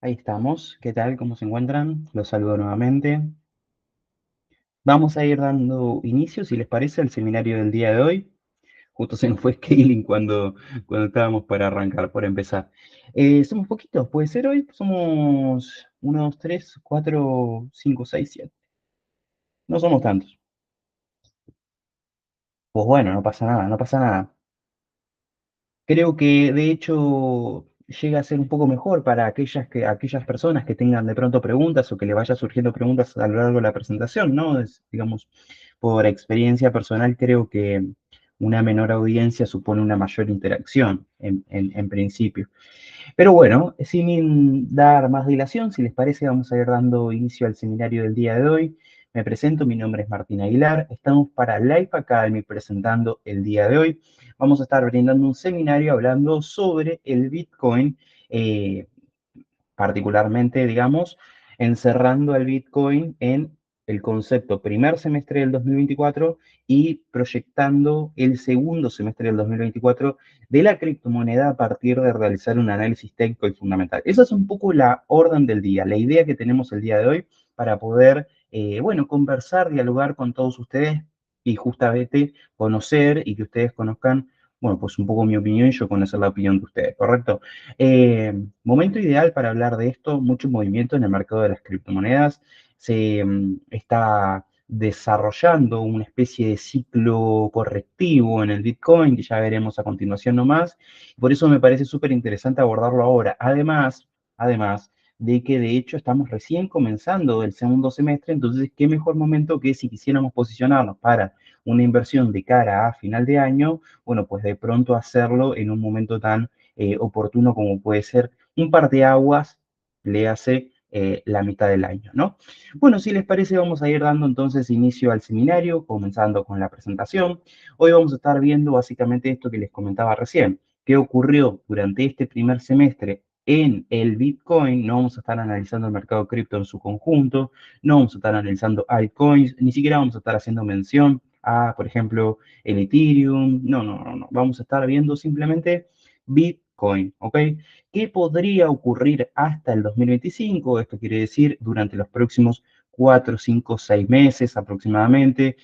Ahí estamos. ¿Qué tal? ¿Cómo se encuentran? Los saludo nuevamente. Vamos a ir dando inicio, si les parece, al seminario del día de hoy. Justo se nos fue scaling cuando estábamos para arrancar, por empezar. Somos poquitos, puede ser hoy. Somos uno, 2, 3, 4, 5, 6, 7. No somos tantos. Pues bueno, no pasa nada, no pasa nada. Creo que de hecho llega a ser un poco mejor para aquellas personas que tengan de pronto preguntas o que le vaya surgiendo preguntas a lo largo de la presentación, ¿no? Digamos, por experiencia personal, creo que una menor audiencia supone una mayor interacción en principio. Pero bueno, sin dar más dilación, si les parece, vamos a ir dando inicio al seminario del día de hoy. Me presento, mi nombre es Martín Aguilar. Estamos para Life Academy presentando el día de hoy. Vamos a estar brindando un seminario hablando sobre el Bitcoin, eh, particularmente, digamos, encerrando al Bitcoin en el concepto primer semestre del 2024 y proyectando el segundo semestre del 2024 de la criptomoneda a partir de realizar un análisis técnico y fundamental. Esa es un poco la orden del día, la idea que tenemos el día de hoy para poder, bueno, conversar, dialogar con todos ustedes y justamente conocer y que ustedes conozcan, bueno, pues un poco mi opinión y yo conocer la opinión de ustedes, ¿correcto? Eh, Momento ideal para hablar de esto, mucho movimiento en el mercado de las criptomonedas. Se está desarrollando una especie de ciclo correctivo en el Bitcoin, que ya veremos a continuación nomás. Por eso me parece súper interesante abordarlo ahora. Además de que de hecho estamos recién comenzando el segundo semestre, entonces qué mejor momento que si quisiéramos posicionarnos para una inversión de cara a final de año, bueno, pues de pronto hacerlo en un momento tan oportuno como puede ser un parteaguas, le hace la mitad del año, ¿no? Bueno, si les parece, vamos a ir dando entonces inicio al seminario, comenzando con la presentación. Hoy vamos a estar viendo básicamente esto que les comentaba recién, qué ocurrió durante este primer semestre en el Bitcoin. No vamos a estar analizando el mercado cripto en su conjunto, no vamos a estar analizando altcoins, ni siquiera vamos a estar haciendo mención a, por ejemplo, el Ethereum. No, no, no, no. Vamos a estar viendo simplemente Bitcoin, ¿ok? ¿Qué podría ocurrir hasta el 2025? Esto quiere decir durante los próximos 4, 5, 6 meses aproximadamente.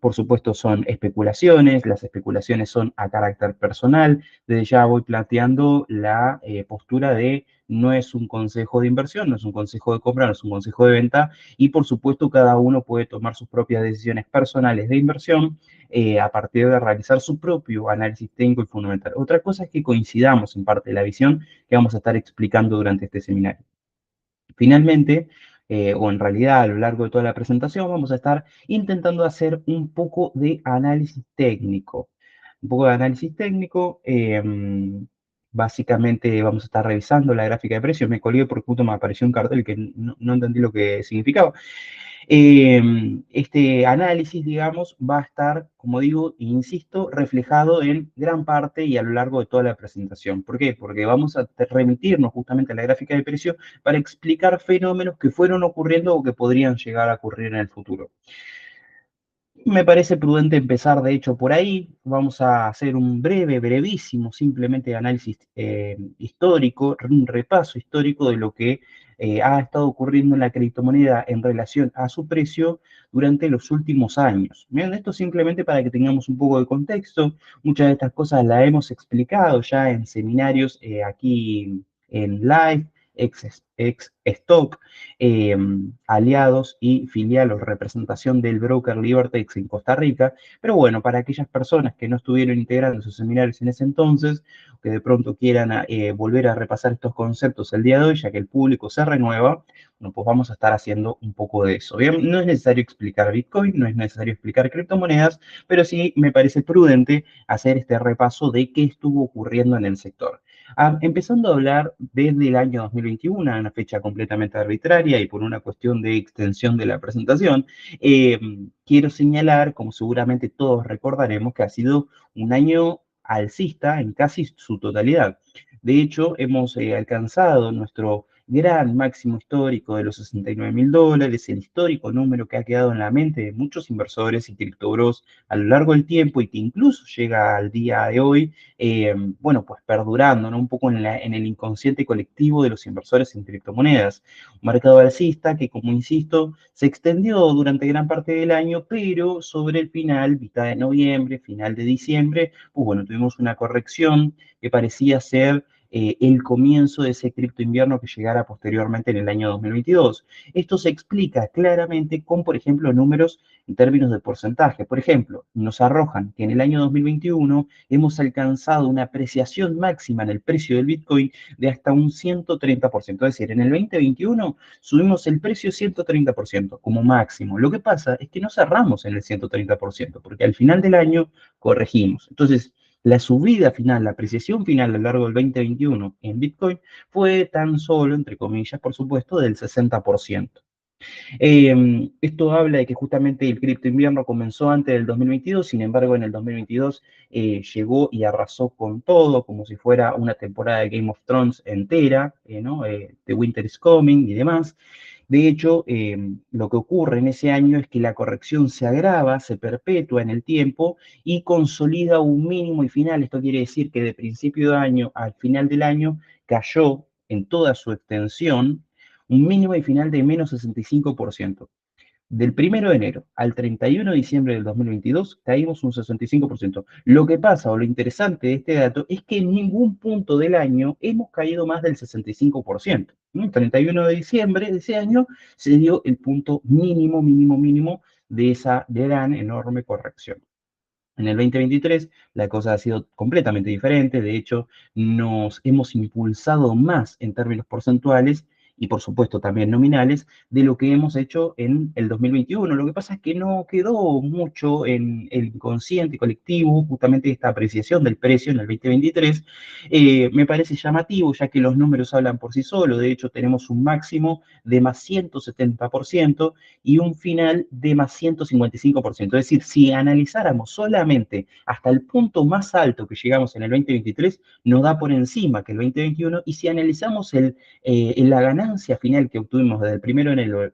Por supuesto son especulaciones, las especulaciones son a carácter personal. Desde ya voy planteando la postura de no es un consejo de inversión, no es un consejo de compra, no es un consejo de venta, y por supuesto cada uno puede tomar sus propias decisiones personales de inversión a partir de realizar su propio análisis técnico y fundamental. Otra cosa es que coincidamos en parte de la visión que vamos a estar explicando durante este seminario. Finalmente, o en realidad a lo largo de toda la presentación, vamos a estar intentando hacer un poco de análisis técnico. Un poco de análisis técnico. Básicamente vamos a estar revisando la gráfica de precios. Me colgué porque justo me apareció un cartel que no entendí lo que significaba. Este análisis, digamos, va a estar, como digo, insisto, reflejado en gran parte y a lo largo de toda la presentación. ¿Por qué? Porque vamos a remitirnos justamente a la gráfica de precio para explicar fenómenos que fueron ocurriendo o que podrían llegar a ocurrir en el futuro. Me parece prudente empezar, de hecho, por ahí. Vamos a hacer un brevísimo, simplemente análisis histórico, un repaso histórico de lo que ha estado ocurriendo en la criptomoneda en relación a su precio durante los últimos años. Bien, esto simplemente para que tengamos un poco de contexto. Muchas de estas cosas las hemos explicado ya en seminarios aquí en live, ex stock, eh, aliados y filial o representación del broker Libertex en Costa Rica. Pero bueno, para aquellas personas que no estuvieron integrando sus seminarios en ese entonces, que de pronto quieran volver a repasar estos conceptos el día de hoy, ya que el público se renueva, bueno, pues vamos a estar haciendo un poco de eso. Bien, no es necesario explicar Bitcoin, no es necesario explicar criptomonedas, pero sí me parece prudente hacer este repaso de qué estuvo ocurriendo en el sector. Empezando a hablar desde el año 2021, una fecha completamente arbitraria y por una cuestión de extensión de la presentación, eh, quiero señalar, como seguramente todos recordaremos, que ha sido un año alcista en casi su totalidad. De hecho, hemos alcanzado nuestro gran máximo histórico de los 69.000 dólares, el histórico número que ha quedado en la mente de muchos inversores y criptobros a lo largo del tiempo y que incluso llega al día de hoy, bueno, pues perdurando, ¿no? Un poco en el inconsciente colectivo de los inversores en criptomonedas. Un mercado alcista que, como insisto, se extendió durante gran parte del año, pero sobre el final, mitad de noviembre, final de diciembre, pues bueno, tuvimos una corrección que parecía ser el comienzo de ese cripto invierno que llegara posteriormente en el año 2022. Esto se explica claramente con, por ejemplo, números en términos de porcentaje. Por ejemplo, nos arrojan que en el año 2021 hemos alcanzado una apreciación máxima en el precio del Bitcoin de hasta un 130%. Es decir, en el 2021 subimos el precio 130% como máximo. Lo que pasa es que no cerramos en el 130%, porque al final del año corregimos. Entonces, la subida final, la apreciación final a lo largo del 2021 en Bitcoin fue tan solo, entre comillas, por supuesto, del 60%. Esto habla de que justamente el cripto invierno comenzó antes del 2022, sin embargo en el 2022 llegó y arrasó con todo, como si fuera una temporada de Game of Thrones entera, ¿no? The Winter is Coming y demás. De hecho, lo que ocurre en ese año es que la corrección se agrava, se perpetúa en el tiempo y consolida un mínimo y final. Esto quiere decir que de principio de año al final del año cayó en toda su extensión un mínimo y final de menos 65%. Del 1 de enero al 31 de diciembre del 2022 caímos un 65%. Lo que pasa o lo interesante de este dato es que en ningún punto del año hemos caído más del 65%. El 31 de diciembre de ese año se dio el punto mínimo, mínimo, mínimo de esa gran, enorme corrección. En el 2023 la cosa ha sido completamente diferente, de hecho nos hemos impulsado más en términos porcentuales y por supuesto también nominales de lo que hemos hecho en el 2021. Lo que pasa es que no quedó mucho en el inconsciente colectivo justamente esta apreciación del precio en el 2023. Me parece llamativo ya que los números hablan por sí solos, de hecho tenemos un máximo de más 170% y un final de más 155%. Es decir, si analizáramos solamente hasta el punto más alto que llegamos en el 2023, nos da por encima que el 2021, y si analizamos la ganancia final que obtuvimos desde el 1 de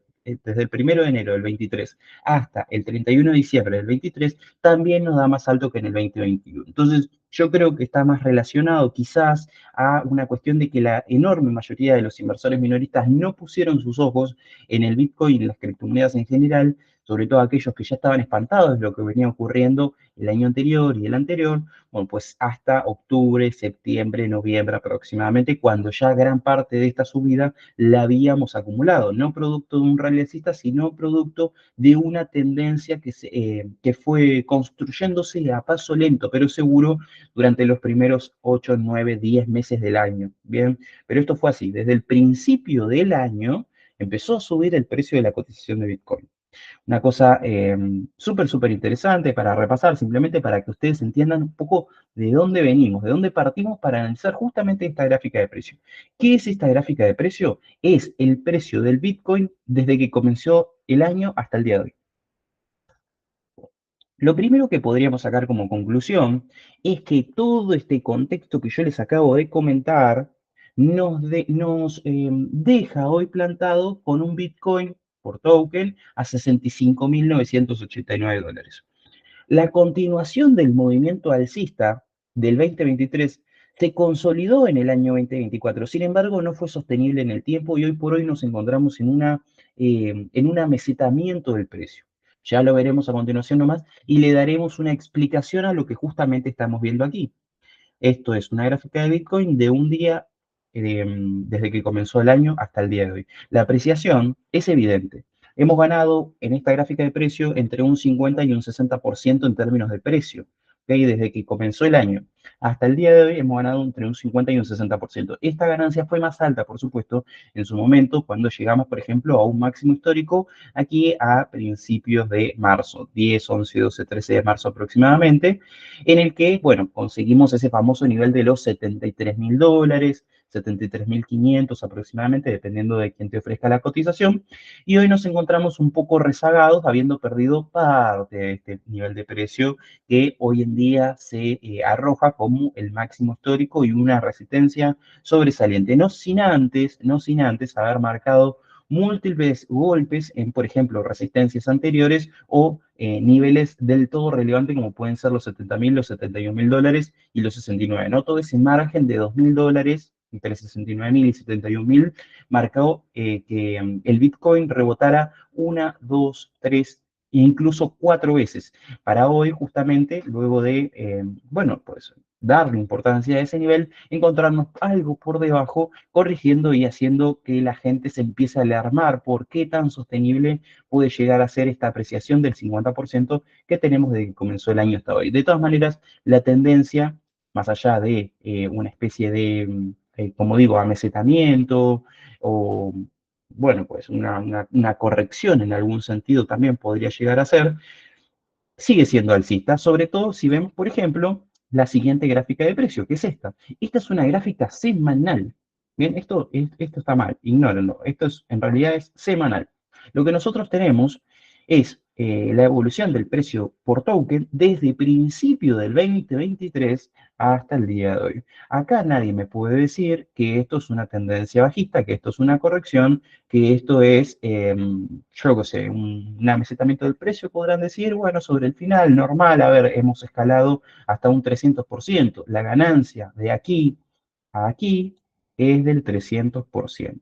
enero del 23 hasta el 31 de diciembre del 23, también nos da más alto que en el 2021. Entonces, yo creo que está más relacionado quizás a una cuestión de que la enorme mayoría de los inversores minoristas no pusieron sus ojos en el Bitcoin y en las criptomonedas en general, sobre todo aquellos que ya estaban espantados de lo que venía ocurriendo el año anterior y el anterior, bueno, pues hasta octubre, septiembre, noviembre aproximadamente, cuando ya gran parte de esta subida la habíamos acumulado, no producto de un rally alcista, sino producto de una tendencia que fue construyéndose a paso lento, pero seguro, durante los primeros 8, 9, 10 meses del año, ¿bien? Pero esto fue así, desde el principio del año, empezó a subir el precio de la cotización de Bitcoin. Una cosa súper, súper interesante para repasar, simplemente para que ustedes entiendan un poco de dónde venimos, de dónde partimos para analizar justamente esta gráfica de precio. ¿Qué es esta gráfica de precio? Es el precio del Bitcoin desde que comenzó el año hasta el día de hoy. Lo primero que podríamos sacar como conclusión es que todo este contexto que yo les acabo de comentar nos deja hoy plantado con un Bitcoin por token a 65.989 dólares. La continuación del movimiento alcista del 2023 se consolidó en el año 2024, sin embargo no fue sostenible en el tiempo y hoy por hoy nos encontramos en un amesetamiento del precio. Ya lo veremos a continuación nomás y le daremos una explicación a lo que justamente estamos viendo aquí. Esto es una gráfica de Bitcoin de un día desde que comenzó el año hasta el día de hoy. La apreciación es evidente. Hemos ganado en esta gráfica de precio entre un 50 y un 60% en términos de precio. ¿Okay? Desde que comenzó el año hasta el día de hoy hemos ganado entre un 50 y un 60%. Esta ganancia fue más alta, por supuesto, en su momento cuando llegamos, por ejemplo, a un máximo histórico aquí a principios de marzo, 10, 11, 12, 13 de marzo aproximadamente, en el que, bueno, conseguimos ese famoso nivel de los 73.000 dólares, 73.500 aproximadamente, dependiendo de quién te ofrezca la cotización. Y hoy nos encontramos un poco rezagados, habiendo perdido parte de este nivel de precio que hoy en día se arroja como el máximo histórico y una resistencia sobresaliente, no sin antes haber marcado múltiples golpes en, por ejemplo, resistencias anteriores o niveles del todo relevantes como pueden ser los 70.000, los 71.000 dólares y los 69. ¿No? Todo ese margen de 2.000 dólares entre 69.000 y 71.000 marcó que el Bitcoin rebotara una, dos, tres e incluso cuatro veces. Para hoy, justamente, luego de, bueno, pues darle importancia a ese nivel, encontrarnos algo por debajo, corrigiendo y haciendo que la gente se empiece a alarmar por qué tan sostenible puede llegar a ser esta apreciación del 50% que tenemos desde que comenzó el año hasta hoy. De todas maneras, la tendencia, más allá de una especie de, como digo, amesetamiento o, bueno, pues una corrección en algún sentido también podría llegar a ser, sigue siendo alcista, sobre todo si vemos, por ejemplo, la siguiente gráfica de precio, que es esta. Esta es una gráfica semanal. Bien, esto está mal, ignórenlo. Esto es, en realidad es semanal. Lo que nosotros tenemos es la evolución del precio por token desde principio del 2023 hasta el día de hoy. Acá nadie me puede decir que esto es una tendencia bajista, que esto es una corrección, que esto es, yo qué sé, un amesetamiento del precio, podrán decir, bueno, sobre el final, normal, a ver, hemos escalado hasta un 300%. La ganancia de aquí a aquí es del 300%.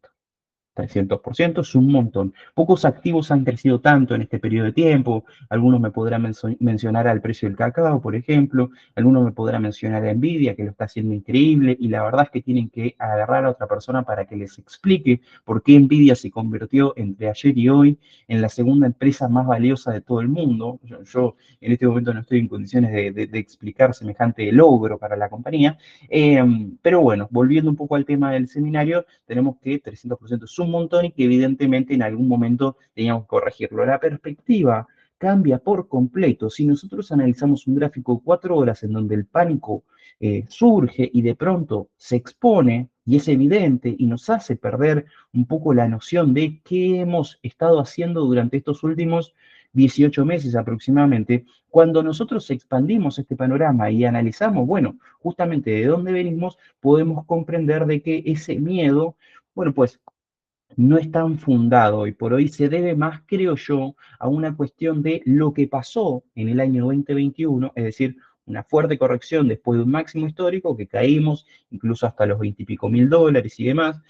300% es un montón. Pocos activos han crecido tanto en este periodo de tiempo. Algunos me podrán mencionar al precio del cacao, por ejemplo. Algunos me podrán mencionar a Nvidia, que lo está haciendo increíble. Y la verdad es que tienen que agarrar a otra persona para que les explique por qué Nvidia se convirtió entre ayer y hoy en la segunda empresa más valiosa de todo el mundo. Yo en este momento no estoy en condiciones de explicar semejante logro para la compañía. Pero bueno, volviendo un poco al tema del seminario, tenemos que 300% es un montón y que evidentemente en algún momento teníamos que corregirlo. La perspectiva cambia por completo. Si nosotros analizamos un gráfico de 4 horas en donde el pánico surge y de pronto se expone y es evidente y nos hace perder un poco la noción de qué hemos estado haciendo durante estos últimos 18 meses aproximadamente, cuando nosotros expandimos este panorama y analizamos, bueno, justamente de dónde venimos, podemos comprender de que ese miedo, bueno, pues no es tan fundado y por hoy se debe más, creo yo, a una cuestión de lo que pasó en el año 2021, es decir, una fuerte corrección después de un máximo histórico que caímos incluso hasta los 20 y pico mil dólares y demás.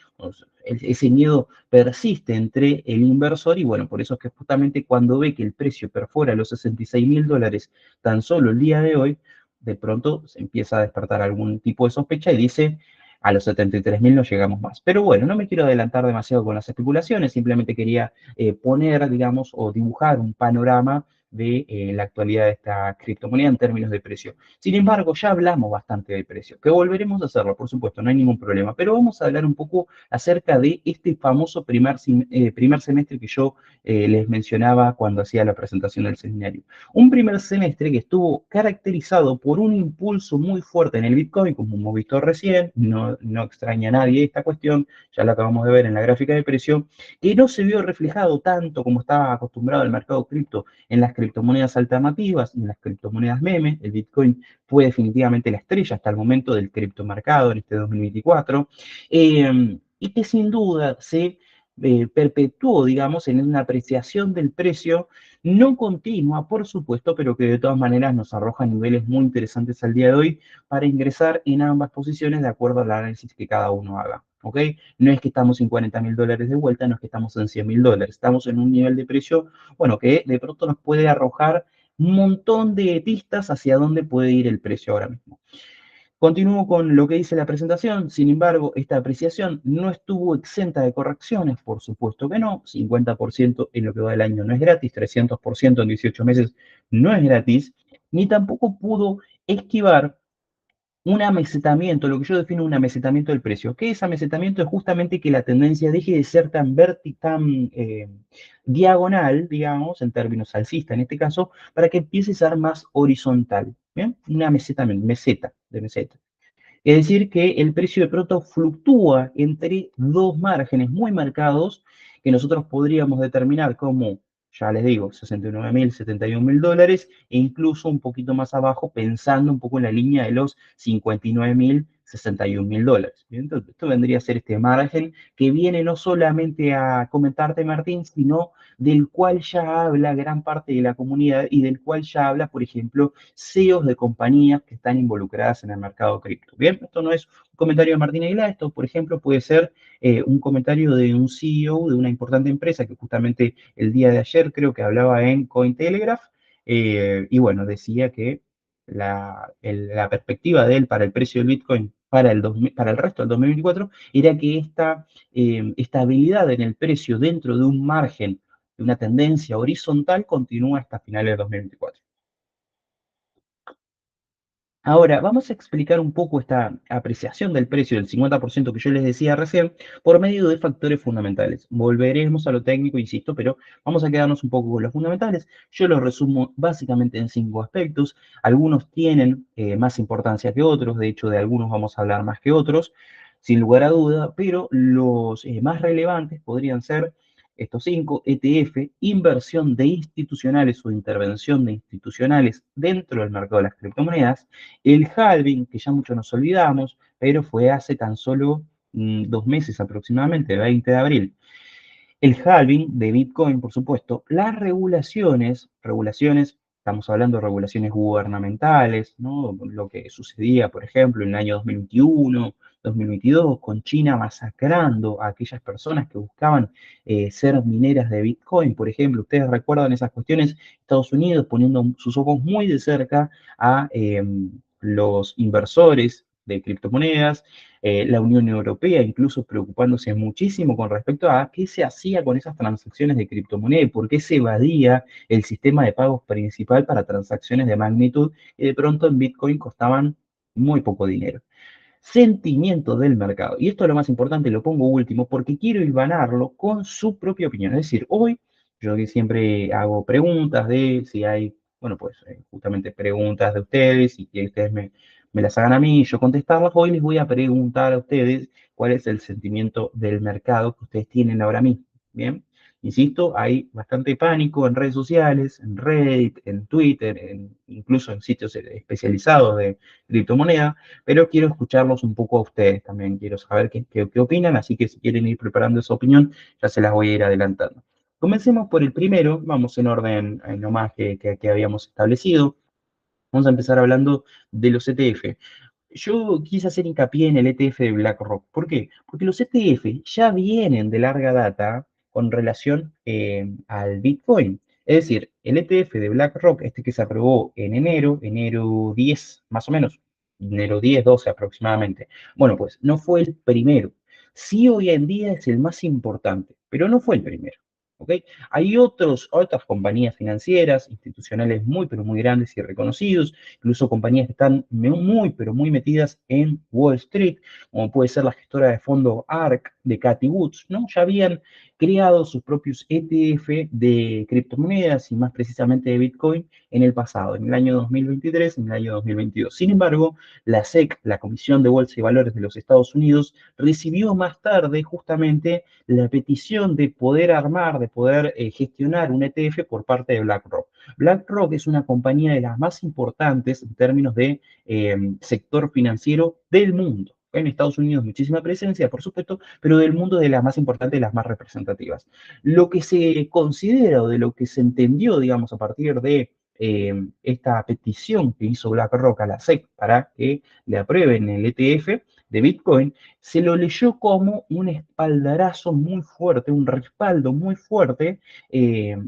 Ese miedo persiste entre el inversor y bueno, por eso es que justamente cuando ve que el precio perfora los 66.000 dólares tan solo el día de hoy, de pronto se empieza a despertar algún tipo de sospecha y dice, a los 73.000 no llegamos más. Pero bueno, no me quiero adelantar demasiado con las especulaciones, simplemente quería poner, digamos, o dibujar un panorama de la actualidad de esta criptomoneda en términos de precio. Sin embargo, ya hablamos bastante de precio, que volveremos a hacerlo, por supuesto, no hay ningún problema, pero vamos a hablar un poco acerca de este famoso primer semestre que yo les mencionaba cuando hacía la presentación del seminario. Un primer semestre que estuvo caracterizado por un impulso muy fuerte en el Bitcoin, como hemos visto recién, no extraña a nadie esta cuestión, ya lo acabamos de ver en la gráfica de precio, que no se vio reflejado tanto como estaba acostumbrado el mercado cripto en las criptomonedas alternativas, en las criptomonedas meme. El Bitcoin fue definitivamente la estrella hasta el momento del criptomercado en este 2024, y que sin duda se perpetuó, digamos, en una apreciación del precio no continua, por supuesto, pero que de todas maneras nos arroja niveles muy interesantes al día de hoy para ingresar en ambas posiciones de acuerdo al análisis que cada uno haga. ¿Ok? No es que estamos en 40.000 dólares de vuelta, no es que estamos en 100.000 dólares, estamos en un nivel de precio, bueno, que de pronto nos puede arrojar un montón de pistas hacia dónde puede ir el precio ahora mismo. Continúo con lo que dice la presentación, sin embargo, esta apreciación no estuvo exenta de correcciones, por supuesto que no, 50% en lo que va del año no es gratis, 300% en 18 meses no es gratis, ni tampoco pudo esquivar un amesetamiento, lo que yo defino un amesetamiento del precio. ¿Qué es amesetamiento? Es justamente que la tendencia deje de ser tan diagonal, digamos, en términos alcista en este caso, para que empiece a ser más horizontal. ¿Bien? Un amesetamiento, meseta, de meseta. Es decir, que el precio de pronto fluctúa entre dos márgenes muy marcados que nosotros podríamos determinar como, ya les digo, 69.000, 71.000 dólares e incluso un poquito más abajo pensando un poco en la línea de los 59.000, 61.000 dólares. Bien, entonces, esto vendría a ser este margen que viene no solamente a comentarte, Martín, sino del cual ya habla gran parte de la comunidad y del cual ya habla, por ejemplo, CEOs de compañías que están involucradas en el mercado cripto. Bien, esto no es un comentario de Martín Aguilar, esto, por ejemplo, puede ser un comentario de un CEO de una importante empresa que justamente el día de ayer creo que hablaba en Cointelegraph, y bueno, decía que la perspectiva de él para el precio del Bitcoin para el resto del 2024 era que esta estabilidad en el precio dentro de un margen de una tendencia horizontal continúa hasta finales de 2024. Ahora, vamos a explicar un poco esta apreciación del precio del 50% que yo les decía recién por medio de factores fundamentales. Volveremos a lo técnico, insisto, pero vamos a quedarnos un poco con los fundamentales. Yo los resumo básicamente en cinco aspectos. Algunos tienen más importancia que otros, de hecho de algunos vamos a hablar más que otros, sin lugar a duda, pero los más relevantes podrían ser estos cinco: ETF, inversión de institucionales o intervención de institucionales dentro del mercado de las criptomonedas; el halving, que ya mucho nos olvidamos, pero fue hace tan solo 2 meses aproximadamente, 20 de abril. El halving de Bitcoin, por supuesto, las regulaciones, estamos hablando de regulaciones gubernamentales, ¿no? Lo que sucedía, por ejemplo, en el año 2021, 2022, con China masacrando a aquellas personas que buscaban ser mineras de Bitcoin, por ejemplo. Ustedes recuerdan esas cuestiones, Estados Unidos poniendo sus ojos muy de cerca a los inversores de criptomonedas, la Unión Europea incluso preocupándose muchísimo con respecto a qué se hacía con esas transacciones de criptomoneda y por qué se evadía el sistema de pagos principal para transacciones de magnitud y de pronto en Bitcoin costaban muy poco dinero. Sentimiento del mercado. Y esto es lo más importante, lo pongo último, porque quiero hilvanarlo con su propia opinión. Es decir, hoy yo que siempre hago preguntas de si hay, bueno, pues justamente preguntas de ustedes y que ustedes me las hagan a mí y yo contestarlas. Hoy les voy a preguntar a ustedes cuál es el sentimiento del mercado que ustedes tienen ahora mismo. Bien, insisto, hay bastante pánico en redes sociales, en Reddit, en Twitter, incluso en sitios especializados de criptomonedas, pero quiero escucharlos un poco a ustedes también, quiero saber qué opinan, así que si quieren ir preparando esa opinión, ya se las voy a ir adelantando. Comencemos por el primero, vamos en orden nomás que habíamos establecido. Vamos a empezar hablando de los ETF. Yo quise hacer hincapié en el ETF de BlackRock. ¿Por qué? Porque los ETF ya vienen de larga data con relación al Bitcoin. Es decir, el ETF de BlackRock, este que se aprobó en enero 10 más o menos, enero 10, 12 aproximadamente. Bueno, pues no fue el primero. Sí, hoy en día es el más importante, pero no fue el primero. ¿Ok? Hay otras compañías financieras, institucionales muy, pero muy grandes y reconocidos, incluso compañías que están muy, pero muy metidas en Wall Street, como puede ser la gestora de fondo ARK de Cathie Woods, ¿no? Ya habían creado sus propios ETF de criptomonedas y más precisamente de Bitcoin en el pasado, en el año 2023, en el año 2022. Sin embargo, la SEC, la Comisión de Bolsa y Valores de los Estados Unidos, recibió más tarde justamente la petición de poder armar, de poder gestionar un ETF por parte de BlackRock. BlackRock es una compañía de las más importantes en términos de sector financiero del mundo. En Estados Unidos muchísima presencia, por supuesto, pero del mundo de las más importantes, de las más representativas. Lo que se considera o de lo que se entendió, digamos, a partir de esta petición que hizo BlackRock a la SEC para que le aprueben el ETF de Bitcoin, se lo leyó como un espaldarazo muy fuerte, un respaldo muy fuerte,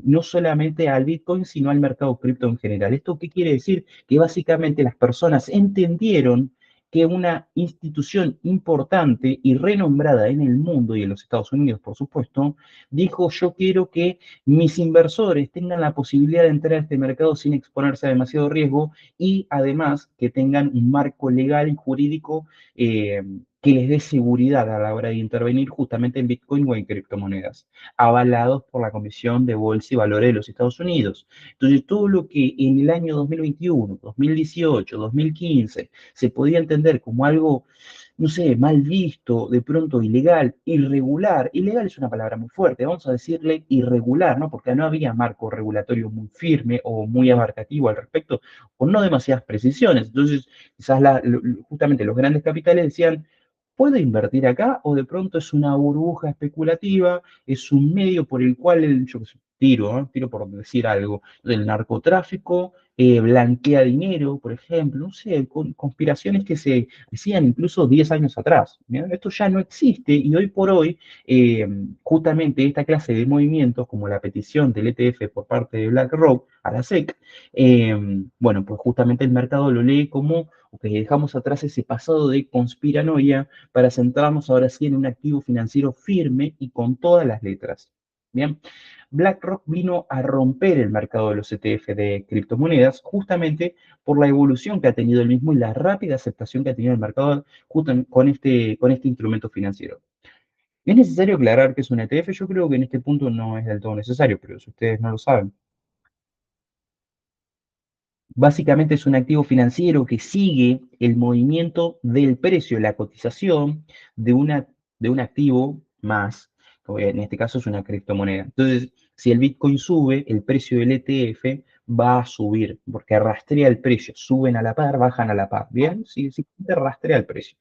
no solamente al Bitcoin, sino al mercado cripto en general. ¿Esto qué quiere decir? Que básicamente las personas entendieron que una institución importante y renombrada en el mundo y en los Estados Unidos, por supuesto, dijo: yo quiero que mis inversores tengan la posibilidad de entrar a este mercado sin exponerse a demasiado riesgo y además que tengan un marco legal y jurídico que les dé seguridad a la hora de intervenir justamente en Bitcoin o en criptomonedas, avalados por la Comisión de Bolsa y Valores de los Estados Unidos. Entonces, todo lo que en el año 2021, 2018, 2015 se podía entender como algo, no sé, mal visto, de pronto ilegal, irregular. Ilegal es una palabra muy fuerte, vamos a decirle irregular, ¿no? Porque no había marco regulatorio muy firme o muy abarcativo al respecto, o no demasiadas precisiones. Entonces, quizás justamente los grandes capitales decían, ¿puedo invertir acá? O de pronto es una burbuja especulativa, es un medio por el cual yo qué sé, tiro, ¿no? Tiro por decir algo, del narcotráfico, blanquea dinero, por ejemplo, no sé, conspiraciones que se decían incluso 10 años atrás. ¿Bien? Esto ya no existe y hoy por hoy, justamente esta clase de movimientos, como la petición del ETF por parte de BlackRock a la SEC, bueno, pues justamente el mercado lo lee como que dejamos atrás ese pasado de conspiranoia para centrarnos ahora sí en un activo financiero firme y con todas las letras. Bien, BlackRock vino a romper el mercado de los ETF de criptomonedas justamente por la evolución que ha tenido el mismo y la rápida aceptación que ha tenido el mercado justo con este instrumento financiero. ¿Es necesario aclarar que es un ETF? Yo creo que en este punto no es del todo necesario, pero si ustedes no lo saben. Básicamente es un activo financiero que sigue el movimiento del precio, la cotización de, de un activo más, que en este caso es una criptomoneda. Entonces, si el Bitcoin sube, el precio del ETF va a subir, porque rastrea el precio, suben a la par, bajan a la par. Bien, sí, sí, rastrea el precio.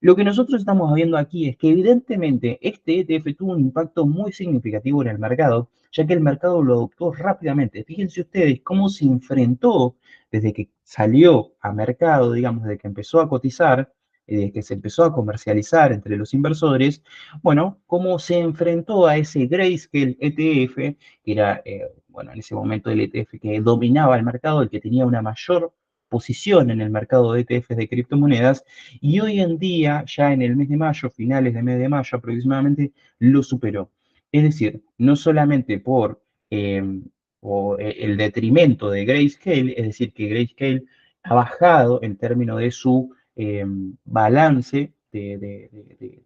Lo que nosotros estamos viendo aquí es que evidentemente este ETF tuvo un impacto muy significativo en el mercado, ya que el mercado lo adoptó rápidamente. Fíjense ustedes cómo se enfrentó desde que salió a mercado, digamos, desde que empezó a cotizar, desde que se empezó a comercializar entre los inversores, bueno, cómo se enfrentó a ese Grayscale ETF, que era, bueno, en ese momento el ETF que dominaba el mercado, el que tenía una mayor posición en el mercado de ETFs de criptomonedas, y hoy en día, ya en el mes de mayo, finales de mes de mayo aproximadamente, lo superó. Es decir, no solamente por el detrimento de Grayscale, es decir, que Grayscale ha bajado en términos de su balance de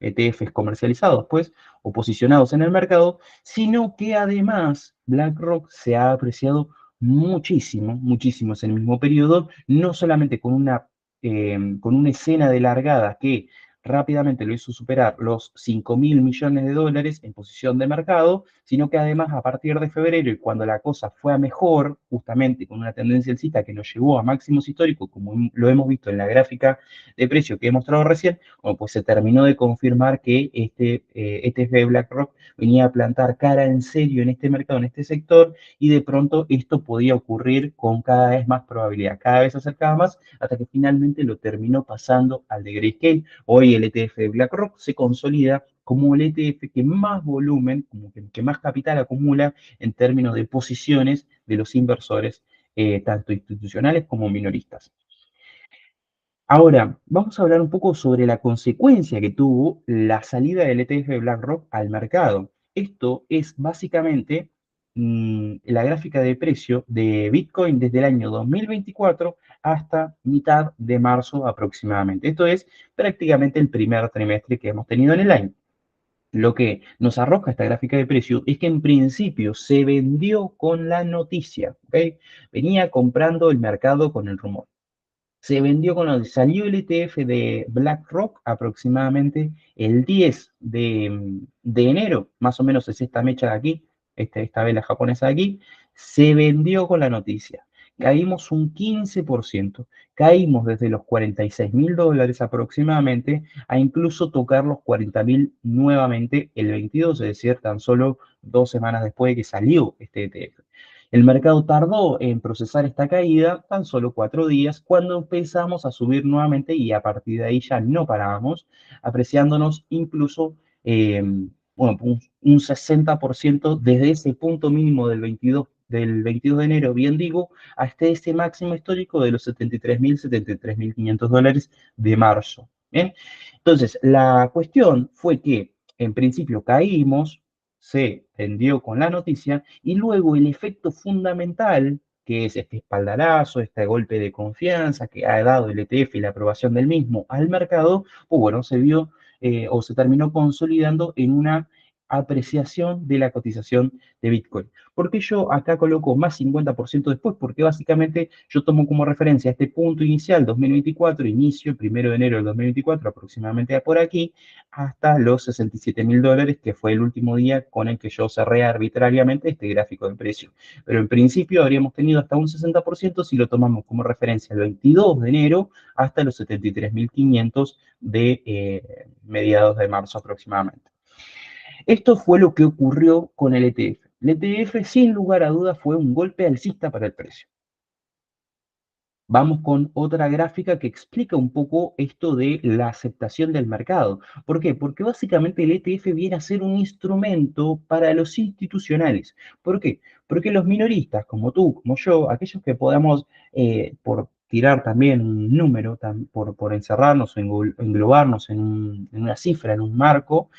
ETFs comercializados, pues, o posicionados en el mercado, sino que además BlackRock se ha apreciado muchísimo, muchísimo en el mismo periodo, no solamente con una escena de largada que rápidamente lo hizo superar los 5.000 millones de dólares en posición de mercado, sino que además a partir de febrero y cuando la cosa fue a mejor, justamente con una tendencia alcista que nos llevó a máximos históricos, como lo hemos visto en la gráfica de precio que he mostrado recién, bueno, pues se terminó de confirmar que este ETF de BlackRock venía a plantar cara en serio en este mercado, en este sector, y de pronto esto podía ocurrir con cada vez más probabilidad, cada vez se acercaba más hasta que finalmente lo terminó pasando al de Grayscale. Hoy el ETF de BlackRock se consolida como el ETF que más volumen, como que más capital acumula en términos de posiciones de los inversores, tanto institucionales como minoristas. Ahora, vamos a hablar un poco sobre la consecuencia que tuvo la salida del ETF de BlackRock al mercado. Esto es básicamente la gráfica de precio de Bitcoin desde el año 2024 hasta mitad de marzo aproximadamente. Esto es prácticamente el primer trimestre que hemos tenido en el año. Lo que nos arroja esta gráfica de precio es que en principio se vendió con la noticia, ¿ok? Venía comprando el mercado con el rumor. Se vendió salió el ETF de BlackRock aproximadamente el 10 de enero, más o menos es esta mecha de aquí, esta vela japonesa de aquí, se vendió con la noticia. Caímos un 15%, caímos desde los 46.000 dólares aproximadamente a incluso tocar los 40.000 nuevamente el 22, es decir, tan solo 2 semanas después de que salió este ETF. El mercado tardó en procesar esta caída tan solo 4 días cuando empezamos a subir nuevamente y a partir de ahí ya no parábamos, apreciándonos incluso eh, bueno, un 60% desde ese punto mínimo del 22 de enero, bien digo, hasta ese máximo histórico de los 73.000, 73.500 dólares de marzo. ¿Bien? Entonces, la cuestión fue que en principio caímos, se vendió con la noticia y luego el efecto fundamental que es este espaldarazo, este golpe de confianza que ha dado el ETF y la aprobación del mismo al mercado, pues bueno, se vio o se terminó consolidando en una apreciación de la cotización de Bitcoin. ¿Por qué yo acá coloco más 50% después? Porque básicamente yo tomo como referencia este punto inicial 2024, inicio 1 de enero del 2024, aproximadamente por aquí, hasta los $67.000, que fue el último día con el que yo cerré arbitrariamente este gráfico de precio. Pero en principio habríamos tenido hasta un 60% si lo tomamos como referencia el 22 de enero hasta los 73.500 de mediados de marzo aproximadamente. Esto fue lo que ocurrió con el ETF. El ETF, sin lugar a dudas, fue un golpe alcista para el precio. Vamos con otra gráfica que explica un poco esto de la aceptación del mercado. ¿Por qué? Porque básicamente el ETF viene a ser un instrumento para los institucionales. ¿Por qué? Porque los minoristas, como tú, como yo, aquellos que podamos, por tirar también un número, por encerrarnos o englobarnos en una cifra, en un marco,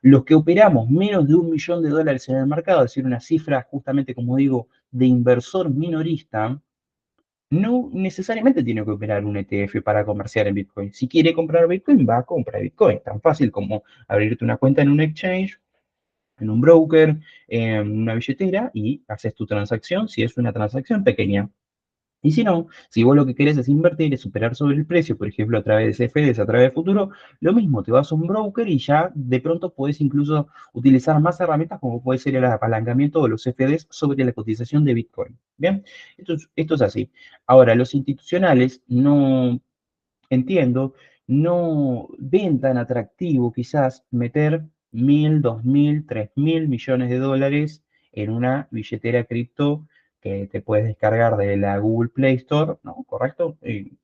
los que operamos menos de $1 millón en el mercado, es decir, una cifra justamente, como digo, de inversor minorista, no necesariamente tiene que operar un ETF para comerciar en Bitcoin. Si quiere comprar Bitcoin, va a comprar Bitcoin. Tan fácil como abrirte una cuenta en un exchange, en un broker, en una billetera y haces tu transacción si es una transacción pequeña. Y si no, si vos lo que querés es invertir, es superar sobre el precio, por ejemplo, a través de CFDs, a través de futuro, lo mismo, te vas a un broker y ya de pronto puedes incluso utilizar más herramientas como puede ser el apalancamiento de los CFDs sobre la cotización de Bitcoin. Bien, esto es así. Ahora, los institucionales no, entiendo, no ven tan atractivo quizás meter 1.000, 2.000, 3.000 millones de dólares en una billetera cripto que te puedes descargar de la Google Play Store, ¿no? ¿Correcto?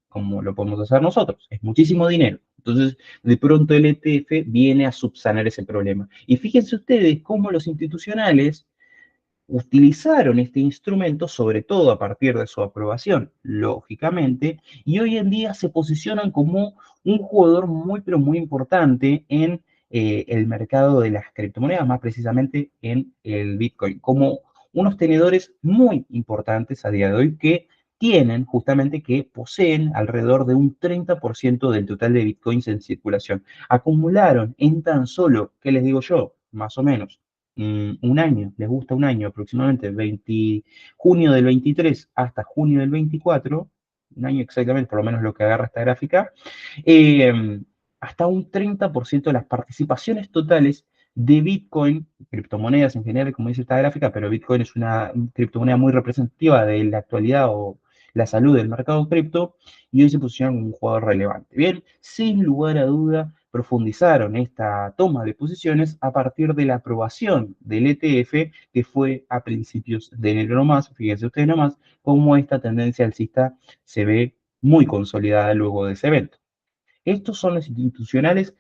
Como lo podemos hacer nosotros. Es muchísimo dinero. Entonces, de pronto el ETF viene a subsanar ese problema. Y fíjense ustedes cómo los institucionales utilizaron este instrumento, sobre todo a partir de su aprobación, lógicamente, y hoy en día se posicionan como un jugador muy, pero muy importante en el mercado de las criptomonedas, más precisamente en el Bitcoin, como unos tenedores muy importantes a día de hoy que tienen justamente que poseen alrededor de un 30% del total de Bitcoins en circulación. Acumularon en tan solo, ¿qué les digo yo? Más o menos un año, les gusta un año aproximadamente, junio del 23 hasta junio del 24, un año exactamente, por lo menos lo que agarra esta gráfica, eh, hasta un 30% de las participaciones totales de Bitcoin, criptomonedas en general, como dice esta gráfica, pero Bitcoin es una criptomoneda muy representativa de la actualidad o la salud del mercado cripto, y hoy se posicionan como un jugador relevante. Bien, sin lugar a duda, profundizaron esta toma de posiciones a partir de la aprobación del ETF que fue a principios de enero nomás. Fíjense ustedes nomás cómo esta tendencia alcista se ve muy consolidada luego de ese evento. Estos son los institucionales,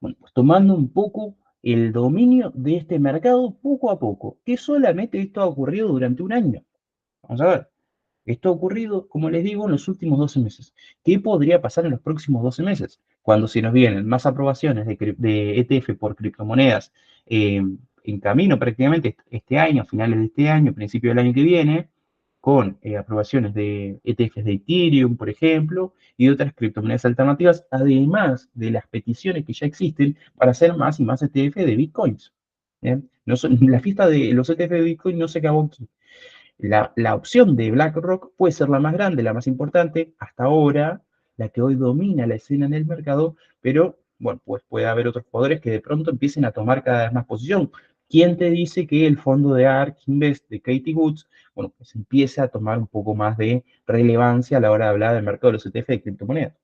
bueno, pues tomando un poco el dominio de este mercado poco a poco, que solamente esto ha ocurrido durante un año. Vamos a ver. Esto ha ocurrido, como les digo, en los últimos 12 meses. ¿Qué podría pasar en los próximos 12 meses? Cuando se nos vienen más aprobaciones de ETF por criptomonedas en camino prácticamente este año, finales de este año, principio del año que viene, con aprobaciones de ETFs de Ethereum, por ejemplo, y otras criptomonedas alternativas, además de las peticiones que ya existen para hacer más y más ETF de Bitcoins. ¿Bien? No la fiesta de los ETF de Bitcoin no se acabó aquí. La opción de BlackRock puede ser la más grande, la más importante, hasta ahora, la que hoy domina la escena en el mercado, pero bueno, pues puede haber otros jugadores que de pronto empiecen a tomar cada vez más posición. ¿Quién te dice que el fondo de ARK Invest de Katie Woods, bueno, pues empieza a tomar un poco más de relevancia a la hora de hablar del mercado de los ETF de criptomonedas?